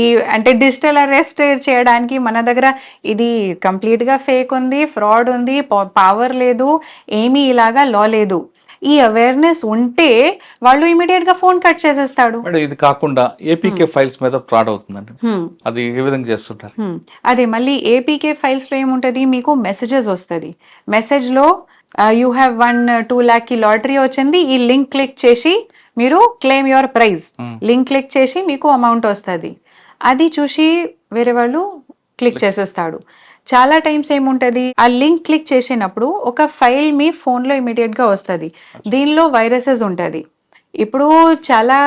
C: ఈ అంటే డిజిటల్ అరెస్ట్ చేయడానికి మన దగ్గర ఇది కంప్లీట్గా ఫేక్ ఉంది, ఫ్రాడ్ ఉంది, పవర్ లేదు, ఏమీ ఇలాగా లా లేదు. ఈ అవేర్నెస్ ఉంటే వాళ్ళు ఇమీడియట్ గా ఫోన్ కట్ చేసేస్తాడు.
B: ఇది కాకుండా ఏపీకే ఫైల్స్ మీద ఫ్రాడ్ అవుతుందండి, అది ఏ విధంగా చేస్తుంటారు?
C: అదే మళ్ళీ ఏపీకే ఫైల్స్ లో ఏముంటది, మీకు మెసేజెస్ వస్తుంది. మెసేజ్ లో యూ హ్యావ్ వన్ 2 lakh కి లాటరీ వచ్చింది, ఈ లింక్ క్లిక్ చేసి మీరు claim your prize, link click చేసి మీకు అమౌంట్ వస్తుంది. అది చూసి వేరే వాళ్ళు క్లిక్ చేసేస్తాడు. చాలా టైమ్స్ ఏముంటుంది, ఆ లింక్ క్లిక్ చేసినప్పుడు ఒక ఫైల్ మీ ఫోన్లో ఇమీడియట్గా వస్తుంది, దీనిలో వైరసెస్ ఉంటుంది. ఇప్పుడు చాలా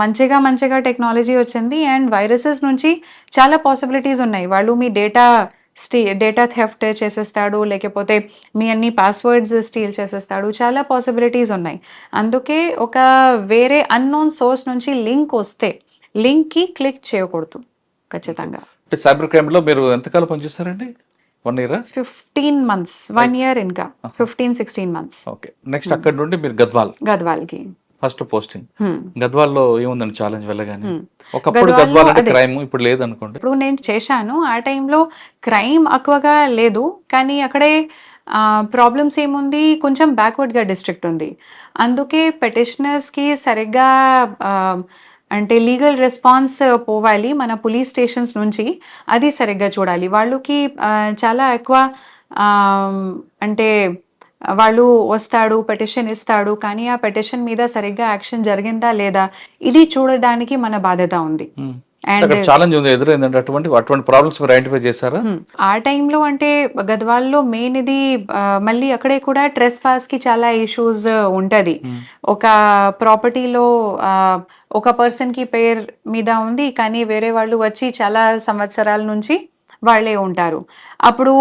C: మంచిగా టెక్నాలజీ వచ్చింది అండ్ వైరసెస్ నుంచి చాలా పాసిబిలిటీస్ ఉన్నాయి. వాళ్ళు మీ డేటా థెఫ్ట్ చేసేస్తాడు, లేకపోతే మీ అన్ని పాస్వర్డ్స్ స్టీల్ చేసేస్తాడు, చాలా పాసిబిలిటీస్ ఉన్నాయి. అందుకే ఒక వేరే అన్నోన్ సోర్స్ నుంచి లింక్ వస్తే లింక్కి క్లిక్ చేయకూడదు ఖచ్చితంగా.
B: సైబర్ క్రైమ్ లో మీరు ఎంతకాలం పనిచేస్తారండి? 1 year?
C: 15 months, 1 year ఇంకా 15-16 months.
B: ఓకే, నెక్స్ట్ అక్కడ నుండి మీరు గద్వాల్కి ఫస్ట్ పోస్టింగ్. గద్వాల్లో ఏముందండి ఛాలెంజ్ వెళ్ళగానే? ఒకప్పుడు గద్వాల్ అంటే క్రైమ్, ఇప్పుడు లేదు అనుకోండి.
C: ఇప్పుడు నేను చేశాను, ఆ టైంలో క్రైమ్ ఎక్కువగా లేదు, కానీ అక్కడే ప్రాబ్లమ్స్ ఏముంది, కొంచెం బ్యాక్వర్డ్గా డిస్ట్రిక్ట్ ఉంది. అందుకే పెటిషనర్స్కి సరిగ్గా అంటే లీగల్ రెస్పాన్స్ పోవాలి మన పోలీస్ స్టేషన్స్ నుంచి, అది సరిగ్గా చూడాలి. వాళ్ళకి చాలా ఎక్కువ అంటే వాళ్ళు వస్తాడు, పెటిషన్ ఇస్తాడు, కానీ ఆ పెటిషన్ మీద సరిగ్గా యాక్షన్ జరిగిందా లేదా, ఇది చూడడానికి మన బాధ్యత ఉంది.
B: అక్కడ ఛాలెంజ్ ఉంది ఎదురైందంటే అటువంటి ప్రాబ్లమ్స్ మీరు ఐడెంటిఫై చేశారా?
C: ఆ టైంలో అంటే గద్వాల్లో మెయిన్ ఇది మళ్ళీ అక్కడే కూడా ట్రెస్ పాస్ కి చాలా ఇష్యూస్ ఉంటది. ఒక ప్రాపర్టీలో ఒక పర్సన్ కి పేరు మీద ఉంది, కానీ వేరే వాళ్ళు వచ్చి చాలా సంవత్సరాల నుంచి వాళ్ళే ఉంటారు. అప్పుడు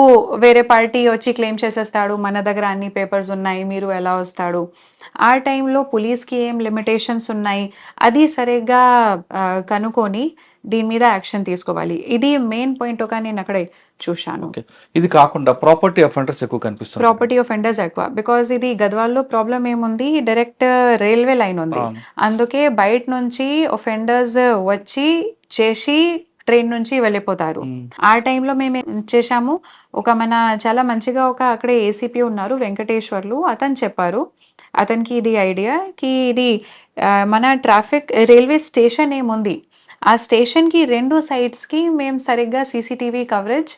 C: వేరే పార్టీ వచ్చి క్లెయిమ్ చేసేస్తాడు, మన దగ్గర అన్ని పేపర్స్ ఉన్నాయి, మీరు ఎలా వస్తాడు. ఆ టైంలో పోలీస్కి ఏం లిమిటేషన్స్ ఉన్నాయి, అది సరిగ్గా కనుక్కొని దీని మీద యాక్షన్ తీసుకోవాలి. ఇది మెయిన్ పాయింట్ ఒక నేను అక్కడే చూశాను.
B: ఇది కాకుండా ప్రాపర్టీ అఫెండర్స్ ఎక్కువ కనిపిస్తుంది.
C: ప్రాపర్టీ అఫెండర్స్ ఎక్కువ, బికాజ్ ఇది గద్వాల్లో ప్రాబ్లం ఏముంది, డైరెక్ట్ రైల్వే లైన్ ఉంది, అందుకే బయట నుంచి అఫెండర్స్ వచ్చి చేసి ట్రైన్ నుంచి వెళ్ళిపోతారు. ఆ టైంలో మేము చేశాము, ఒక మన చాలా మంచిగా ఒక అక్కడే ఏసీపీ ఉన్నారు వెంకటేశ్వర్లు, అతను చెప్పారు, అతనికి ఇది ఐడియా కి ఇది మన ట్రాఫిక్ రైల్వే స్టేషన్ ఏముంది, ఆ స్టేషన్కి 2 సైడ్స్కి మేము సరిగ్గా సీసీటీవీ కవరేజ్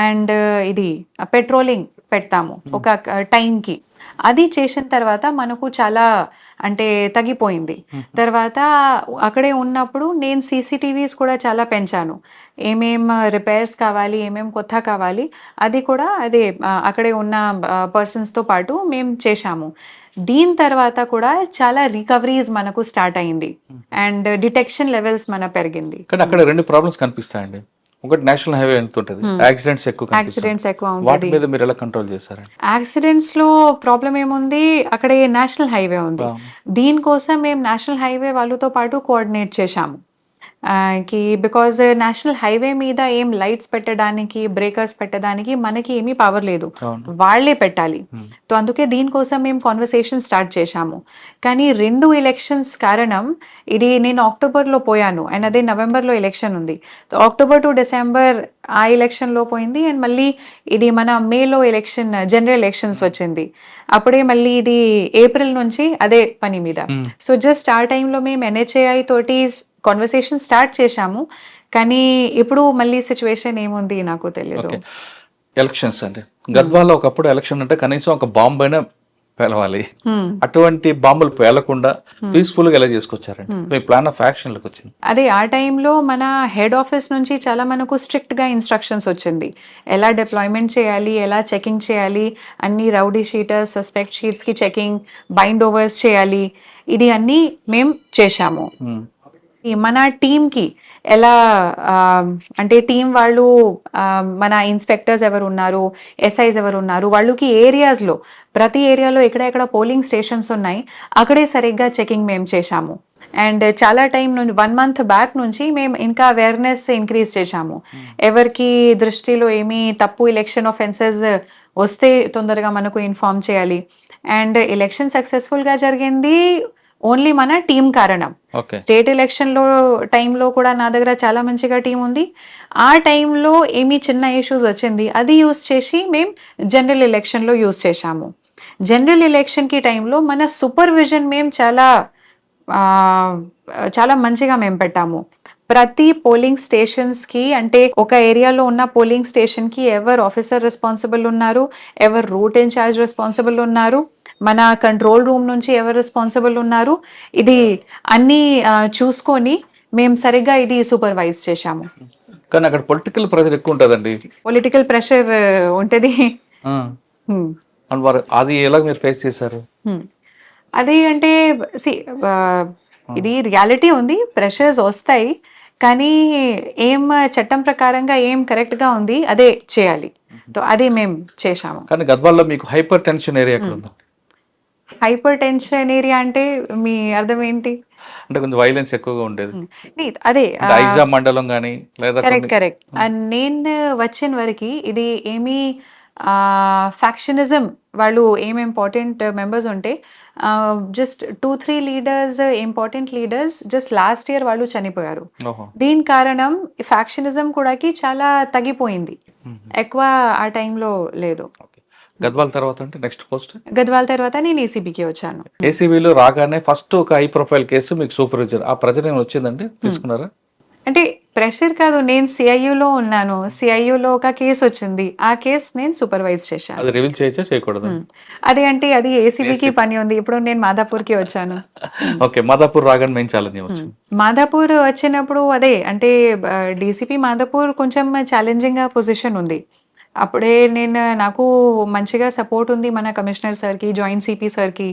C: అండ్ ఇది పెట్రోలింగ్ పెడతాము ఒక టైంకి. అది చేసిన తర్వాత మనకు చాలా అంటే తగ్గిపోయింది. తర్వాత అక్కడే ఉన్నప్పుడు నేను సీసీటీవీస్ కూడా చాలా పెంచాను, ఏమేం రిపేర్స్ కావాలి, ఏమేం కొత్త కావాలి, అది కూడా అదే అక్కడే ఉన్న పర్సన్స్తో పాటు మేము చేశాము. దీని తర్వాత కూడా చాలా రికవరీస్ మనకు స్టార్ట్ అయింది అండ్ డిటెక్షన్ లెవెల్స్ మన పెరిగింది.
B: కానీ అక్కడ 2 ప్రాబ్లమ్స్ కనిపిస్తాయండి. ఒకటి నేషనల్ హైవే ఎంత ఉంటుంది, యాక్సిడెంట్స్ ఎక్కువ ఉంటుంది. వాటి మీద మీరు ఎలా కంట్రోల్ చేశారు?
C: యాక్సిడెంట్స్ లో ప్రాబ్లం ఏముంది, అక్కడే నేషనల్ హైవే ఉంది, దీనికోసం మేము నేషనల్ హైవే వాళ్ళతో పాటు కోఆర్డినేట్ చేశాము. బికాజ్ నేషనల్ హైవే మీద ఏం లైట్స్ పెట్టడానికి, బ్రేకర్స్ పెట్టడానికి మనకి ఏమీ పవర్ లేదు, వాళ్లే పెట్టాలి. సో అందుకే దీనికోసం మేము కాన్వర్సేషన్ స్టార్ట్ చేశాము. కానీ 2 ఎలక్షన్స్ కారణం ఇది, నేను అక్టోబర్లో పోయాను అండ్ అదే నవంబర్లో ఎలక్షన్ ఉంది. సో అక్టోబర్ టు డిసెంబర్ ఆ ఎలక్షన్లో పోయింది అండ్ మళ్ళీ ఇది మన మేలో ఎలక్షన్ జనరల్ ఎలక్షన్స్ వచ్చింది, అప్పుడే మళ్ళీ ఇది ఏప్రిల్ నుంచి అదే పని మీద. సో జస్ట్ ఆ టైంలో మేము NHAI తోటి కాన్వర్సేషన్ స్టార్ట్ చేశాము, కానీ ఇప్పుడు మళ్ళీ సిచ్యువేషన్ ఏముంది నాకు తెలియదు.
B: ఎలక్షన్స్ అండి గద్వాల్లో ఒకప్పుడు ఎలక్షన్ అంటే కనీసం ఒక బాంబు అయినా పేలవాలి, అటువంటి బాంబులు పేలకుండా పీస్ఫుల్ గా ఎలా చేసుకొచ్చారండి, మీ ప్లాన్ ఆఫ్ యాక్షన్ లోకి వచ్చింది?
C: అదే ఆ టైంలో మన హెడ్ ఆఫీస్ నుంచి చాలా మనకు స్ట్రిక్ట్ గా ఇన్స్ట్రక్షన్స్ వచ్చింది, ఎలా డిప్లాయ్మెంట్ చేయాలి, ఎలా చెకింగ్ చేయాలి, అన్ని రౌడీ షీటర్స్ సస్పెక్ట్ షీట్స్ కి చెకింగ్, బైండ్ ఓవర్స్ చేయాలి, ఇది అన్ని మేము చేశాము. మన టీంకి ఎలా అంటే టీం వాళ్ళు మన ఇన్స్పెక్టర్స్ ఎవరు ఉన్నారు, ఎస్ఐస్ ఎవరు ఉన్నారు, వాళ్ళకి ఏరియాస్లో ప్రతి ఏరియాలో ఎక్కడ పోలింగ్ స్టేషన్స్ ఉన్నాయి అక్కడే సరిగ్గా చెకింగ్ మేము చేశాము. అండ్ చాలా టైం నుంచి 1 month బ్యాక్ నుంచి మేము ఇంకా అవేర్నెస్ ఇంక్రీజ్ చేశాము, ఎవరికి దృష్టిలో ఏమీ తప్పు ఎలక్షన్ ఆఫెన్సెస్ వస్తే తొందరగా మనకు ఇన్ఫార్మ్ చేయాలి. అండ్ ఎలక్షన్ సక్సెస్ఫుల్గా జరిగింది ఓన్లీ మన టీం కారణం. స్టేట్ ఎలక్షన్ లో టైంలో కూడా నా దగ్గర చాలా మంచిగా టీం ఉంది, ఆ టైంలో ఏమీ చిన్న ఇష్యూస్ వచ్చింది, అది యూజ్ చేసి మేము జనరల్ ఎలక్షన్ లో యూజ్ చేశాము. జనరల్ ఎలక్షన్ కి టైంలో మన సూపర్విజన్ మేము చాలా మంచిగా మేము పెట్టాము. ప్రతి పోలింగ్ స్టేషన్స్ కి అంటే ఒక ఏరియాలో ఉన్న పోలింగ్ స్టేషన్ కి ఎవరు ఆఫీసర్ రెస్పాన్సిబుల్ ఉన్నారు, ఎవరు రూట్ ఇన్ఛార్జ్ రెస్పాన్సిబుల్ ఉన్నారు, మన కంట్రోల్ రూమ్ నుంచి ఎవరు రెస్పాన్సిబుల్ ఉన్నారు, ఇది అన్ని చూసుకొని మేము సరిగ్గా ఇది సూపర్వైజ్ చేశాము.
B: కానీ అక్కడ పొలిటికల్ ప్రెషర్ ఎక్కువ ఉంటుందండి.
C: పొలిటికల్ ప్రెషర్ ఉంటుంది,
B: అది ఎలా మీరు ఫేస్ చేశారు?
C: అది అంటే ఇది రియాలిటీ ఉంది, ప్రెషర్స్ వస్తాయి, కానీ ఏం చట్టం ప్రకారంగా ఏం కరెక్ట్ గా ఉంది అదే చేయాలి, అదే మేము చేశాము.
B: కానీ గద్వాల్లో మీకు హైపర్ టెన్షన్ ఏరియా ఎక్కడ ఉంది?
C: హైపర్ టెన్షన్ ఏరియా అంటే మీ అర్థం ఏంటి?
B: అంటే కొంచెం వైలెన్స్ ఎక్కువగా ఉండేది
C: అదే
B: ఐజా మండలం గానీ లేదా?
C: కరెక్ట్. నేను వచ్చిన వరకు ఇది ఏమీ ఫ్యాక్షనిజం వాళ్ళు ఏం ఇంపార్టెంట్ మెంబర్స్ ఉంటే just 2-3 leaders, important leaders just last year వాళ్ళు చనిపోయారు. దీని కారణం ఫ్యాక్షనిజం కూడా చాలా తగ్గిపోయింది, ఎక్కువ ఆ టైంలో లేదు.
B: గద్వాల తర్వాత అంటే నెక్స్ట్ పోస్ట్
C: గద్వాల తర్వాత నేను ఏసీబీకి వచ్చాను.
B: ఏసీబీలో రాగానే ఫస్ట్ ఒక హై ప్రొఫైల్ కేసు మీకు సూపర్వైజర్ ఆ ప్రెజర్ ఏమైనా వచ్చిందండి, తీసుకున్నారా?
C: అంటే ప్రెషర్ కాదు, నేను సిఐయులో ఉన్నాను, సిఐయులో ఒక కేసు వచ్చింది, ఆ కేసు నేను సూపర్వైజ్ చేశాను.
B: అది రివీల్ చేయొచ్చా చేయకూడదు?
C: అది అంటే అది ఏసీబీకి పని ఉంది. ఇప్పుడు నేను మాదాపూర్కి వచ్చాను.
B: ఓకే, మాదాపూర్ రాగానే మేము ఛాలెంజ్ ఇవ్వచ్చు.
C: మాదాపూర్ వచ్చినప్పుడు అదే అంటే డీసీపీ మాదాపూర్ కొంచెం ఛాలెంజింగ్ పొజిషన్ ఉంది. అప్పుడే నాకు మంచిగా సపోర్ట్ ఉంది మన కమిషనర్ సార్కి, జాయింట్ సిపి సార్కి,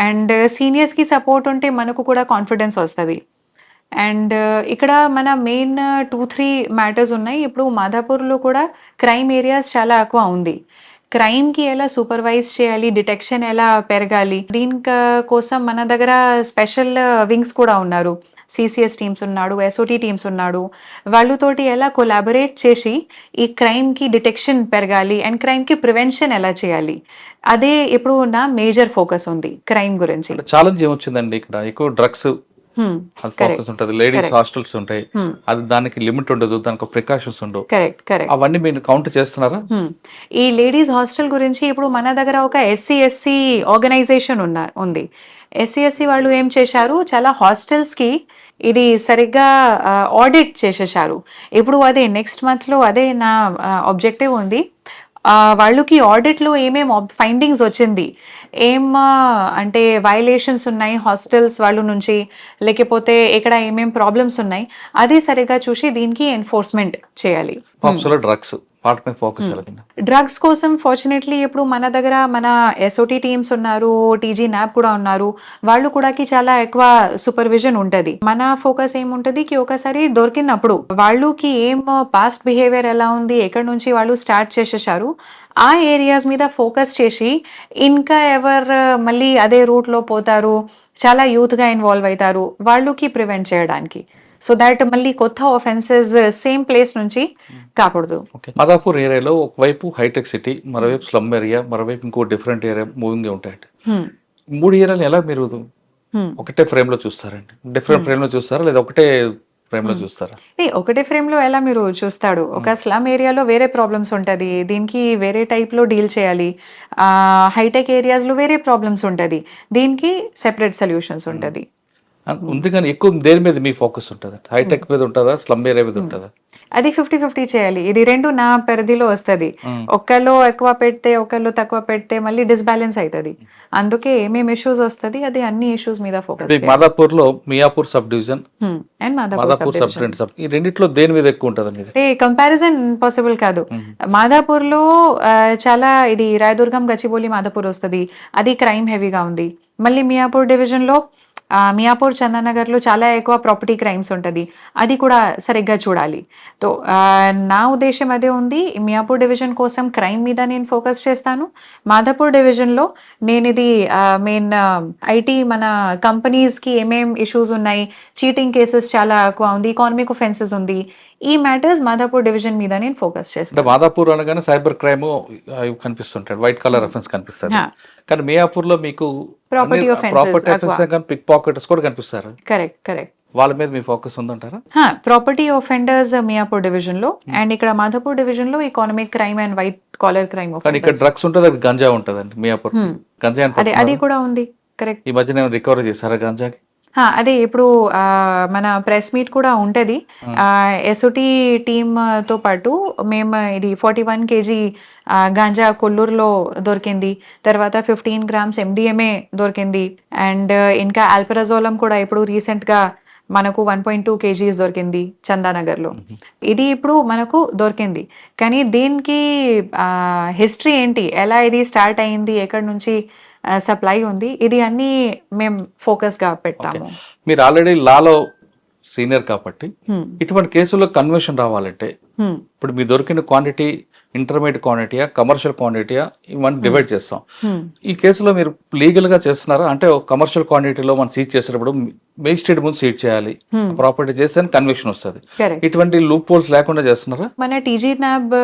C: అండ్ సీనియర్స్కి సపోర్ట్ ఉంటే మనకు కూడా కాన్ఫిడెన్స్ వస్తుంది. అండ్ ఇక్కడ మన మెయిన్ 2-3 మ్యాటర్స్ ఉన్నాయి. ఇప్పుడు మాదాపూర్లో కూడా క్రైమ్ ఏరియాస్ చాలా ఎక్కువ ఉంది. క్రైమ్కి ఎలా సూపర్వైజ్ చేయాలి, డిటెక్షన్ ఎలా పెరగాలి, దీని కోసం మన దగ్గర స్పెషల్ వింగ్స్ కూడా ఉన్నారు. సిసిఎస్ టీమ్స్ ఉన్నాడు, ఎస్ఓటీ టీమ్స్ ఉన్నాడు. వాళ్ళతోటి ఎలా కొలాబరేట్ చేసి ఈ క్రైమ్కి డిటెక్షన్ పెరగాలి అండ్ క్రైమ్కి ప్రివెన్షన్ ఎలా చేయాలి, అదే ఇప్పుడు నా మేజర్ ఫోకస్ ఉంది క్రైమ్ గురించి.
B: ఛాలెంజ్ ఏమొచ్చిందండి ఇక్కడ? ఎక్కువ డ్రగ్స్ ఫోకస్ ఉంటుంది, లేడీస్ హాస్టల్స్ ఉంటాయి, అది దానికి లిమిట్ ఉండదు, దానికి ప్రికాషన్స్ ఉండవు.
C: కరెక్ట్.
B: అవన్నీ మీరు కౌంట్ చేస్తున్నారా?
C: ఈ లేడీస్ హాస్టల్ గురించి ఇప్పుడు మన దగ్గర ఒక ఎస్సీ ఆర్గనైజేషన్ ఉంది. ఎస్సీ వాళ్ళు ఏం చేశారు, చాలా హాస్టల్స్కి ఇది సరిగ్గా ఆడిట్ చేసేసారు. ఇప్పుడు అదే నెక్స్ట్ మంత్లో అదే నా ఆబ్జెక్టివ్ ఉంది. వాళ్ళకి ఆడిట్లో ఏమేం ఫైండింగ్స్ వచ్చింది, అంటే వయలేషన్స్ ఉన్నాయి హాస్టల్స్ వాళ్ళ నుంచి, లేకపోతే ఇక్కడ ఏమేం ప్రాబ్లమ్స్ ఉన్నాయి, అది సరిగ్గా చూసి దీనికి ఎన్ఫోర్స్మెంట్ చేయాలి.
B: డ్రగ్స్ వాటి మీద ఫోకస్
C: డ్రగ్స్ కోసం ఫార్చునేట్లీ ఇప్పుడు మన దగ్గర మన ఎస్ఓటీ టీమ్స్ ఉన్నారు, టీజీ న్యాప్ కూడా ఉన్నారు. వాళ్ళు కూడా చాలా ఎక్కువ సూపర్విజన్ ఉంటుంది. మన ఫోకస్ ఏముంటది కి ఒకసారి దొరికినప్పుడు వాళ్ళకి పాస్ట్ బిహేవియర్ ఎలా ఉంది, ఎక్కడి నుంచి వాళ్ళు స్టార్ట్ చేసేసారు, ఆ ఏరియాస్ మీద ఫోకస్ చేసి ఇంకా ఎవరు మళ్ళీ అదే రూట్లో పోతారు, చాలా యూత్గా ఇన్వాల్వ్ అవుతారు, వాళ్ళకి ప్రివెంట్ చేయడానికి. సో దాట్ మళ్ళీ కొత్త ఆఫెన్సెస్ సేమ్ ప్లేస్ నుంచి కాకూడదు.
B: మాదాపూర్ ఏరియాలో ఒకవైపు హైటెక్ సిటీ, మరోవైపు స్లమ్ ఏరియా, మరోవైపు ఇంకో డిఫరెంట్ ఏరియా మూవింగ్ ఉంటాయండి. 3 ఏరియాలు ఎలా మీరు ఒకటే ఫ్రేమ్ లో చూస్తారండి? డిఫరెంట్ ఫ్రేమ్ లో చూస్తారా లేదా ఒకటే ఫ్రేమ్ లో చూస్తారా?
C: ఒకటే ఫ్రేమ్ లో ఎలా మీరు చూస్తాడు? ఒక స్లమ్ ఏరియాలో వేరే ప్రాబ్లమ్స్ ఉంటది, దీనికి వేరే టైప్ లో డీల్ చేయాలి. హైటెక్ ఏరియాస్ లో వేరే ప్రాబ్లమ్స్ ఉంటది, దీనికి సెపరేట్ సొల్యూషన్స్ ఉంటది.
B: ఉంది కానీ ఎక్కువ దేని మీద మీ ఫోకస్ ఉంటుంది? హైటెక్ మీద ఉంటుందా, స్లమ్ ఏరియా మీద ఉంటుందా?
C: అది 50-50 చేయాలి. ఇది రెండు నా పరిధిలో వస్తుంది. ఒకళ్ళు ఎక్కువ పెడితే ఒకళ్ళు తక్కువ పెడితే మళ్ళీ డిస్బ్యాలెన్స్ అవుతుంది. అందుకే ఏమేమి ఇష్యూస్ వస్తుంది అది అన్ని ఇష్యూస్ మీద ఫోకస్.
B: మాదాపూర్ లో Miyapur sub division
C: and Madhapur
B: sub, ఈ రెండిట్లో దేని మీద ఎక్కువ ఉంటుంది?
C: కంపారిజన్ పాసిబుల్ కాదు. మాదాపూర్ లో చాలా ఇది రాయదుర్గం, గచ్చిబౌలి, మాదాపూర్ వస్తుంది, అది క్రైమ్ హెవీగా ఉంది. మళ్ళీ మియాపూర్ డివిజన్ లో మియాపూర్, చందానగర్ లో చాలా ఎక్కువ ప్రాపర్టీ క్రైమ్స్ ఉంటుంది, అది కూడా సరిగ్గా చూడాలి. తో నా ఉద్దేశం అదే ఉంది. మియాపూర్ డివిజన్ కోసం క్రైమ్ మీద నేను ఫోకస్ చేస్తాను. మాదాపూర్ డివిజన్ లో నేను ఇది మెయిన్ ఐటీ మన కంపెనీస్ కి ఏమేం ఇష్యూస్ ఉన్నాయి, చీటింగ్ కేసెస్ చాలా ఎక్కువ ఉంది, ఎకానమిక్ ఒఫెన్సెస్ ఉంది, ఈ మ్యాటర్స్ మాదాపూర్ డివిజన్ మీద నేను ఫోకస్ చేస్తాను.
B: మాదాపూర్ అనగానే సైబర్ క్రైమ్ కనిపిస్తుంటాయి, వైట్ కలర్ అఫెన్స్ కనిపిస్తారు. కానీ మియాపూర్ లో మీకు
C: ప్రాపర్టీ
B: ఒఫెన్సెస్, పిక్ పాకెట్స్ కూడా కనిపిస్తారు.
C: కరెక్ట్.
B: వాళ్ళ మీద మీ ఫోకస్ ఉందంటారా?
C: ప్రాపర్టీ ఒఫెండర్స్ మియాపూర్ డివిజన్ లో, అండ్ ఇక్కడ మాదాపూర్ డివిజన్ లో economic crime and white collar crime.
B: కానీ ఇక్కడ డ్రగ్స్ ఉంటుంది, అది గంజా ఉంటదండి మియాపూర్. గంజా
C: అది కూడా ఉంది. కరెక్ట్.
B: ఈ మధ్యన రికవర్ చేశారా గంజాకి?
C: అదే ఇప్పుడు మన ప్రెస్ మీట్ కూడా ఉంటుంది. ఎస్ఓటీ టీమ్ తో పాటు మేము ఇది 41 kg గాంజా కొల్లూరులో దొరికింది, తర్వాత 15 grams MDMA దొరికింది, అండ్ ఇంకా ఆల్పరాజోలం కూడా ఇప్పుడు రీసెంట్ గా మనకు 1.2 kgs దొరికింది చందానగర్ లో. ఇది ఇప్పుడు మనకు దొరికింది, కానీ దీనికి హిస్టరీ ఏంటి, ఎలా ఇది స్టార్ట్ అయింది, ఎక్కడి నుంచి సప్లై ఉంది, ఇది అన్ని మేము ఫోకస్ గా పెట్టాము.
B: మీరు ఆల్రెడీ లాలో సీనియర్ కాబట్టి ఇటువంటి కేసుల్లో కన్వర్షన్ రావాలంటే ఇప్పుడు మీ దొరికిన క్వాంటిటీ ఇంటర్మీడియట్ క్వాంటిటీయా, కమర్షియల్ క్వాంటిటీయా, ఇవన్నీ డివైడ్ చేస్తాం. ఈ కేసులో మీరు లీగల్ గా చేస్తున్నారా? అంటే కమర్షియల్ క్వాంటిటీలో మనం సీజ్ చేసేటప్పుడు మేజిస్ట్రేట్ ముందు సీట్ చేయాలి, ప్రాపర్టీ చేస్తే కన్విక్షన్ వస్తుంది.
C: కరెక్ట్.
B: ఇటువంటి లూప్ హోల్స్ లేకుండా చేస్తున్నారా?
C: మన టీజీ న్యాబ్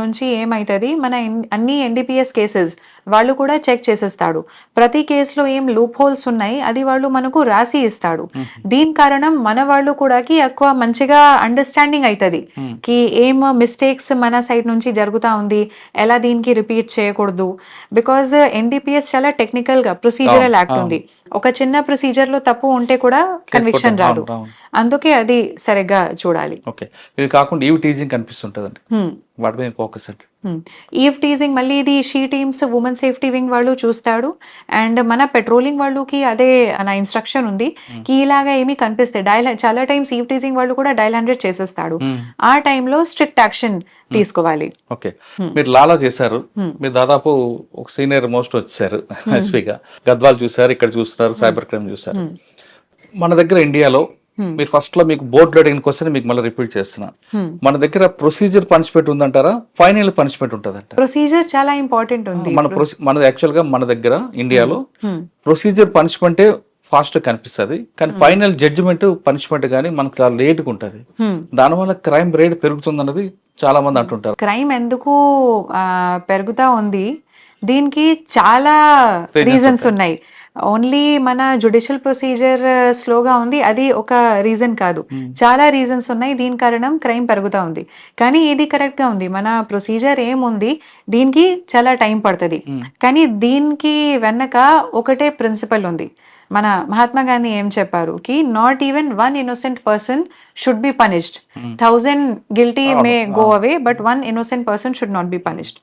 C: నుంచి ఏమవుతుంది, మన అన్ని ఎన్డీపీఎస్ కేసెస్ వాళ్ళు కూడా చెక్ చేసేస్తాడు. ప్రతి కేసులో ఏం లూప్ హోల్స్ ఉన్నాయి అది వాళ్ళు మనకు రాసి ఇస్తాడు. దీని కారణం మన వాళ్ళు కూడా ఎక్కువ మంచిగా అండర్స్టాండింగ్ అవుతుంది కి ఏం మిస్టేక్స్ మన సైడ్ నుంచి జరుగుతా ఉంది, ఎలా దీనికి రిపీట్ చేయకూడదు. బికాజ్ ఎన్డీపీఎస్ చాలా టెక్నికల్ గా ప్రొసీజరల్ యాక్ట్ ఉంది. ఒక చిన్న ప్రొసీజర్ లో తప్పు ఉంటే కూడా కన్విక్షన్ రాదు. అందుకే అది సరిగ్గా చూడాలి.
B: ఓకే, ఇది కాకుండా ఈవ్ టీజింగ్ కనిపిస్తుంటదండి, వాటి మీద ఫోకస్ అంటే.
C: ఈవ్ టీజింగ్ మళ్ళీ ఇది she teams women safety wing వాళ్ళు చూస్తాడు. అండ్ మన పెట్రోలింగ్ వాళ్ళకి అదే నా ఇన్స్ట్రక్షన్ ఉంది కి ఇలాగా ఏమి కనిపిస్తాయి చాలా టైమ్స్ ఈవ్ టీజింగ్ వాళ్ళు కూడా డైల్ 100 చేసేస్తాడు. ఆ టైంలో స్ట్రిక్ట్ యాక్షన్ తీసుకోవాలి.
B: ఓకే, మీరు లాలా చేశారు, మీరు దాదాపు ఒక సీనియర్ మోస్ట్ వచ్చారు ఎస్పీగా. గద్వాల్ చూసారు, ఇక్కడ చూస్తున్నారు, సైబర్ క్రైమ్ చూసారు. మన దగ్గర ఇండియాలో మీరు ఫస్ట్ లో మీకు బోర్డులో అడిగిన క్వశ్చన్ మీకు మళ్ళీ రిపీట్ చేస్తున్నా, మన దగ్గర ప్రొసీజర్ పనిష్మెంట్ ఉందంటారా, ఫైనల్ పనిష్మెంట్ ఉంటదంట?
C: ప్రొసీజర్ చాలా ఇంపార్టెంట్ ఉంది.
B: మన యాక్చువల్ గా మన దగ్గర ఇండియాలో ప్రొసీజర్ పనిష్మెంటే ఫాస్ట్ కనిపిస్తుంది, కానీ ఫైనల్ జడ్జిమెంట్ పనిష్మెంట్ కానీ మనకు చాలా లేట్ గా ఉంటది. దానివల్ల క్రైమ్ రేట్ పెరుగుతుంది అన్నది చాలా మంది అంటుంటారు.
C: క్రైమ్ ఎందుకు పెరుగుతా ఉంది, దీనికి చాలా రీజన్స్ ఉన్నాయి. ఓన్లీ మన జుడిషియల్ ప్రొసీజర్ స్లోగా ఉంది అది ఒక రీజన్ కాదు, చాలా రీజన్స్ ఉన్నాయి దీని కారణం క్రైమ్ పెరుగుతా ఉంది. కానీ ఇది కరెక్ట్ గా ఉంది, మన ప్రొసీజర్ ఏముంది దీనికి చాలా టైం పడుతుంది. కానీ దీనికి వెనక ఒకటే ప్రిన్సిపల్ ఉంది. మన మహాత్మా గాంధీ ఏం చెప్పారు కి not even 1 innocent person should be punished, 1000 guilty may go away but 1 innocent person should not be punished.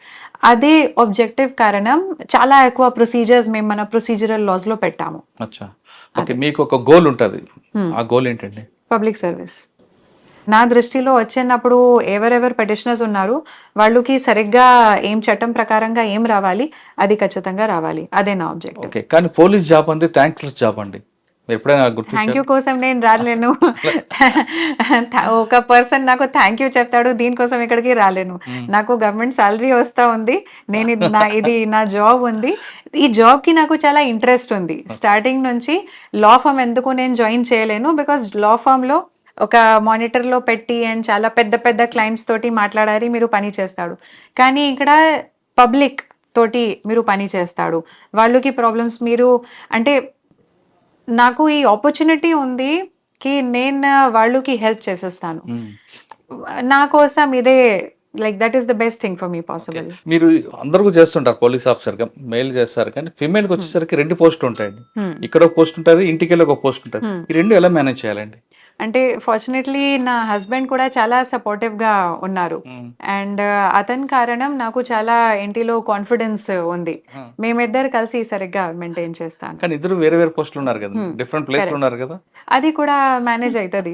C: అదే ఆబ్జెక్టివ్ కారణం చాలా ఎక్కువ ప్రొసీజర్స్ మేము మన ప్రొసీజరల్ లాస్ లో పెట్టాము.
B: మీకు ఒక గోల్ ఉంటుంది, ఆ గోల్ ఏంటండి?
C: Public service. నా దృష్టిలో వచ్చినప్పుడు ఎవరెవరు పెటిషనర్స్ ఉన్నారు వాళ్ళకి సరిగ్గా ఏం చట్టం ప్రకారంగా ఏం రావాలి అది ఖచ్చితంగా రావాలి, అదే నా ఆబ్జెక్టివ్.
B: కానీ పోలీస్ జాబ్ అంటే థ్యాంక్లెస్ జాబ్ అండి, ఎప్పుడైనా
C: థ్యాంక్ యూ కోసం నేను రాలేను. ఒక పర్సన్ నాకు థ్యాంక్ యూ చెప్తాడు, దీనికోసం ఇక్కడికి రాలేను. నాకు గవర్నమెంట్ సాలరీ వస్తా ఉంది, నేను ఇది నా జాబ్ ఉంది, ఈ జాబ్ కి నాకు చాలా ఇంట్రెస్ట్ ఉంది. స్టార్టింగ్ నుంచి లా ఫామ్ ఎందుకు నేను జాయిన్ చేయలేను, బికాస్ లా ఫామ్ లో ఒక మానిటర్ లో పెట్టి అండ్ చాలా పెద్ద పెద్ద క్లయింట్స్ తోటి మాట్లాడాలి, మీరు పని చేస్తాడు. కానీ ఇక్కడ పబ్లిక్ తోటి మీరు పని చేస్తాడు, వాళ్ళకి ప్రాబ్లమ్స్ మీరు అంటే నాకు ఈ ఆపర్చునిటీ ఉంది కి నేను వాళ్ళకి హెల్ప్ చేసేస్తాను. నా కోసం ఇదే like that is the best thing for me possible.
B: మీరు అందరూ చేస్తుంటారు పోలీస్ ఆఫీసర్ గా, మెయిల్ చేస్తారు, కానీ ఫిమేల్ కి వచ్చేసరికి 2 పోస్టులు ఉంటాయండి. ఇక్కడ ఒక పోస్ట్ ఉంటుంది, ఇంటికి వెళ్ళి ఒక పోస్ట్ ఉంటుంది. ఈ 2 ఎలా మేనేజ్ చేయాలండి?
C: అంటే ఫార్చునేట్లీ నా హస్బెండ్ కూడా చాలా సపోర్టివ్ గా ఉన్నారు అండ్ అతని కారణం నాకు చాలా ఇంటిలో కాన్ఫిడెన్స్ ఉంది. మేమిద్దరు కలిసి సరిగ్గా మెయింటైన్ చేస్తాను.
B: కానీ ఇద్దరు వేరే వేరే పోస్టులు ఉన్నారు కదా, డిఫరెంట్ ప్లేస్ ఉన్నారు కదా,
C: అది కూడా మేనేజ్ అవుతుంది,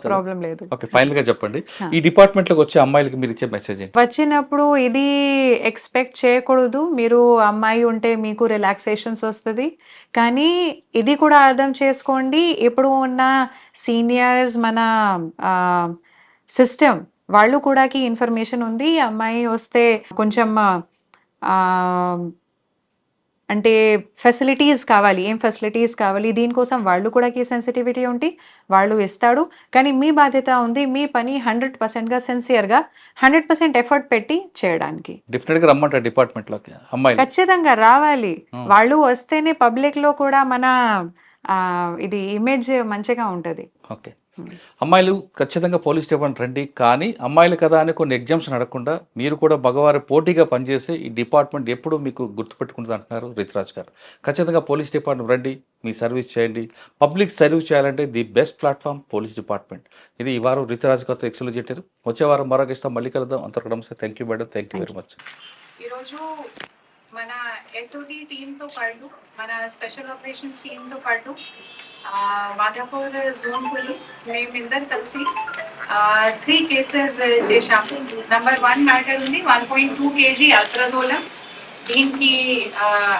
C: ప్రాబ్లం లేదు.
B: ఓకే, ఫైనల్ గా చెప్పండి, ఈ డిపార్ట్మెంట్ లోకి వచ్చే అమ్మాయిలకి మీరు ఇచ్చే మెసేజ్ ఏంటి?
C: వచ్చినప్పుడు ఇది ఎక్స్పెక్ట్ చేయకూడదు, మీరు అమ్మాయి ఉంటే మీకు రిలాక్సేషన్స్ వస్తుంది, కానీ ఇది కూడా అర్థం చేసుకోండి ఇప్పుడు ఉన్న సీనియర్స్ మన సిస్టమ్ వాళ్ళు కూడా ఇన్ఫర్మేషన్ ఉంది, అమ్మాయి వస్తే కొంచెం అంటే ఫెసిలిటీస్ కావాలి, ఏం ఫెసిలిటీస్ కావాలి దీనికోసం వాళ్ళు కూడా సెన్సిటివిటీ ఉంటే వాళ్ళు ఇస్తాడు. కానీ మీ బాధ్యత ఉంది, మీ పని 100%గా సిన్సియర్గా 100% ఎఫర్ట్ పెట్టి చేయడానికి.
B: డెఫినెట్గా రమ్మంటారు డిపార్ట్మెంట్ లోకి అమ్మాయిలు,
C: ఖచ్చితంగా రావాలి. వాళ్ళు వస్తేనే పబ్లిక్ లో కూడా మన ఇది ఇమేజ్ మంచిగా ఉంటది.
B: ఓకే, అమ్మాయిలు ఖచ్చితంగా పోలీస్ డిపార్ట్మెంట్ రండి, కానీ అమ్మాయిలు కదా అని కొన్ని ఎగ్జామ్స్ నడకుండా మీరు కూడా మగవారి పోటీగా పనిచేసి ఈ డిపార్ట్మెంట్ ఎప్పుడు మీకు గుర్తుపెట్టుకుంటుంది అంటున్నారు రితురాజ్ గారు. ఖచ్చితంగా పోలీస్ డిపార్ట్మెంట్ రండి, మీ సర్వీస్ చేయండి. పబ్లిక్ సర్వీస్ చేయాలంటే the best platform police department. ఇది ఈ వారం రితురాజ్ గారితో ఎక్సెల్ చెప్పారు. వచ్చే వారం మరొక ఇస్తాం, మళ్ళీ కలుద్దాం. అంతవరకు నమస్తే. Thank you madam, thank you very much.
C: ఈరోజు మన ఎస్ఓటీ టీంతో పాటు మన స్పెషల్ ఆపరేషన్స్ టీంతో పాటు మాధాపూర్ జోన్ పోలీస్ మేమిద్దరు కలిసి 3 కేసెస్ చేశాము. నంబర్ 1 మ్యాటర్ ఉంది 1.2 kg అల్ట్రాజోలం, దీనికి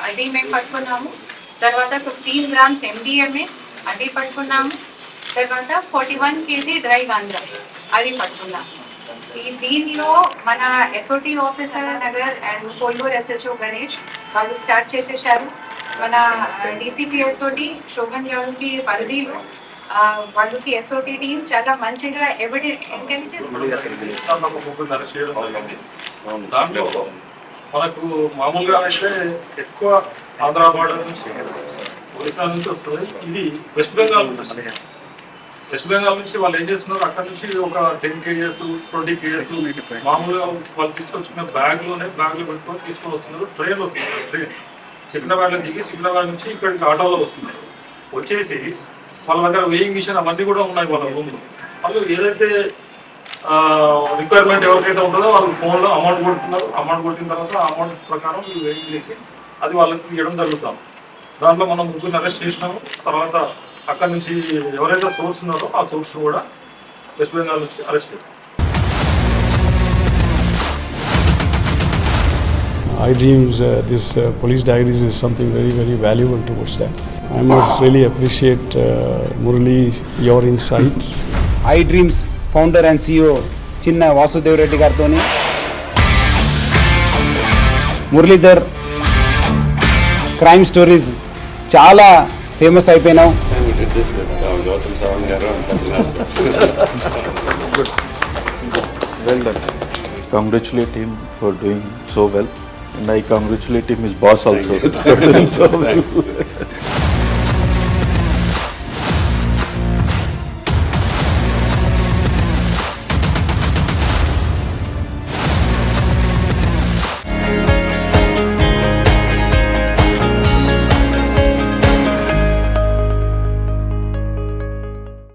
C: అది మేము పట్టుకున్నాము. తర్వాత 15 grams MDMA అది పట్టుకున్నాము. తర్వాత 41 kg డ్రై గాంజా అది పట్టుకున్నాము. దీనిలో మన SOT officer Nagar and Kolgur SHO Ganesh వాళ్ళు స్టార్ట్ చేసేసారు. మన డీసీపీ ఎస్ఓటి శోభన్ గారికి పరిధిలో వాళ్ళకి ఎస్ఓటి టీం చాలా మంచిగా ఇంటెలిజెన్స్
D: ముగ్గురు అరెస్ట్ చేయడం జరిగింది. దాంట్లో మనకు మామూలుగా అయితే ఎక్కువ ఆంధ్ర బార్డర్ నుంచి ఒరిస్సా నుంచి వస్తుంది. ఇది వెస్ట్ బెంగాల్ నుంచి వస్తుంది. వెస్ట్ బెంగాల్ నుంచి వాళ్ళు ఏం చేస్తున్నారు, అక్కడ నుంచి ఒక 10 kgs 20 kgs మామూలుగా వాళ్ళు తీసుకొచ్చుకున్న బ్యాగ్లో పెట్టుకొని తీసుకొని వస్తున్నారు. ట్రైన్ వస్తుంది. ట్రైన్ సికింద్రాబాద్లో దిగి సికింద్రాబాద్ నుంచి ఇక్కడికి ఆటోలో వస్తుంది. వచ్చేసి వాళ్ళ దగ్గర వెయింగ్ మిషన్ అవన్నీ కూడా ఉన్నాయి వాళ్ళ రూమ్లో. వాళ్ళు ఏదైతే రిక్వైర్మెంట్ ఎవరికైతే ఉంటుందో వాళ్ళకి ఫోన్లో అమౌంట్ కొడుతున్నారు. అమౌంట్ కొట్టిన తర్వాత ఆ అమౌంట్ ప్రకారం వెయింగ్ చేసి అది వాళ్ళకి ఇవ్వడం జరుగుతాం. దాంట్లో మనం ముగ్గురిని అరెస్ట్ చేసినాము. తర్వాత అక్కడ నుంచి ఎవరైతే సోర్స్ ఉన్నారో ఆ సోర్స్ కూడా వెస్ట్ బెంగాల్ నుంచి అరెస్ట్ చేస్తాం.
E: iDreams, this police diaries is something very, very valuable towards that. I must really appreciate Murali, your insights.
F: iDreams founder and CEO చిన్న వాసుదేవ్ రెడ్డి గారితో మురళీధర్ క్రైమ్ స్టోరీస్ చాలా famous అయిపోయినావు.
G: Well done. Congratulate him for doing so well, and I congratulate him, his boss also, for doing so well.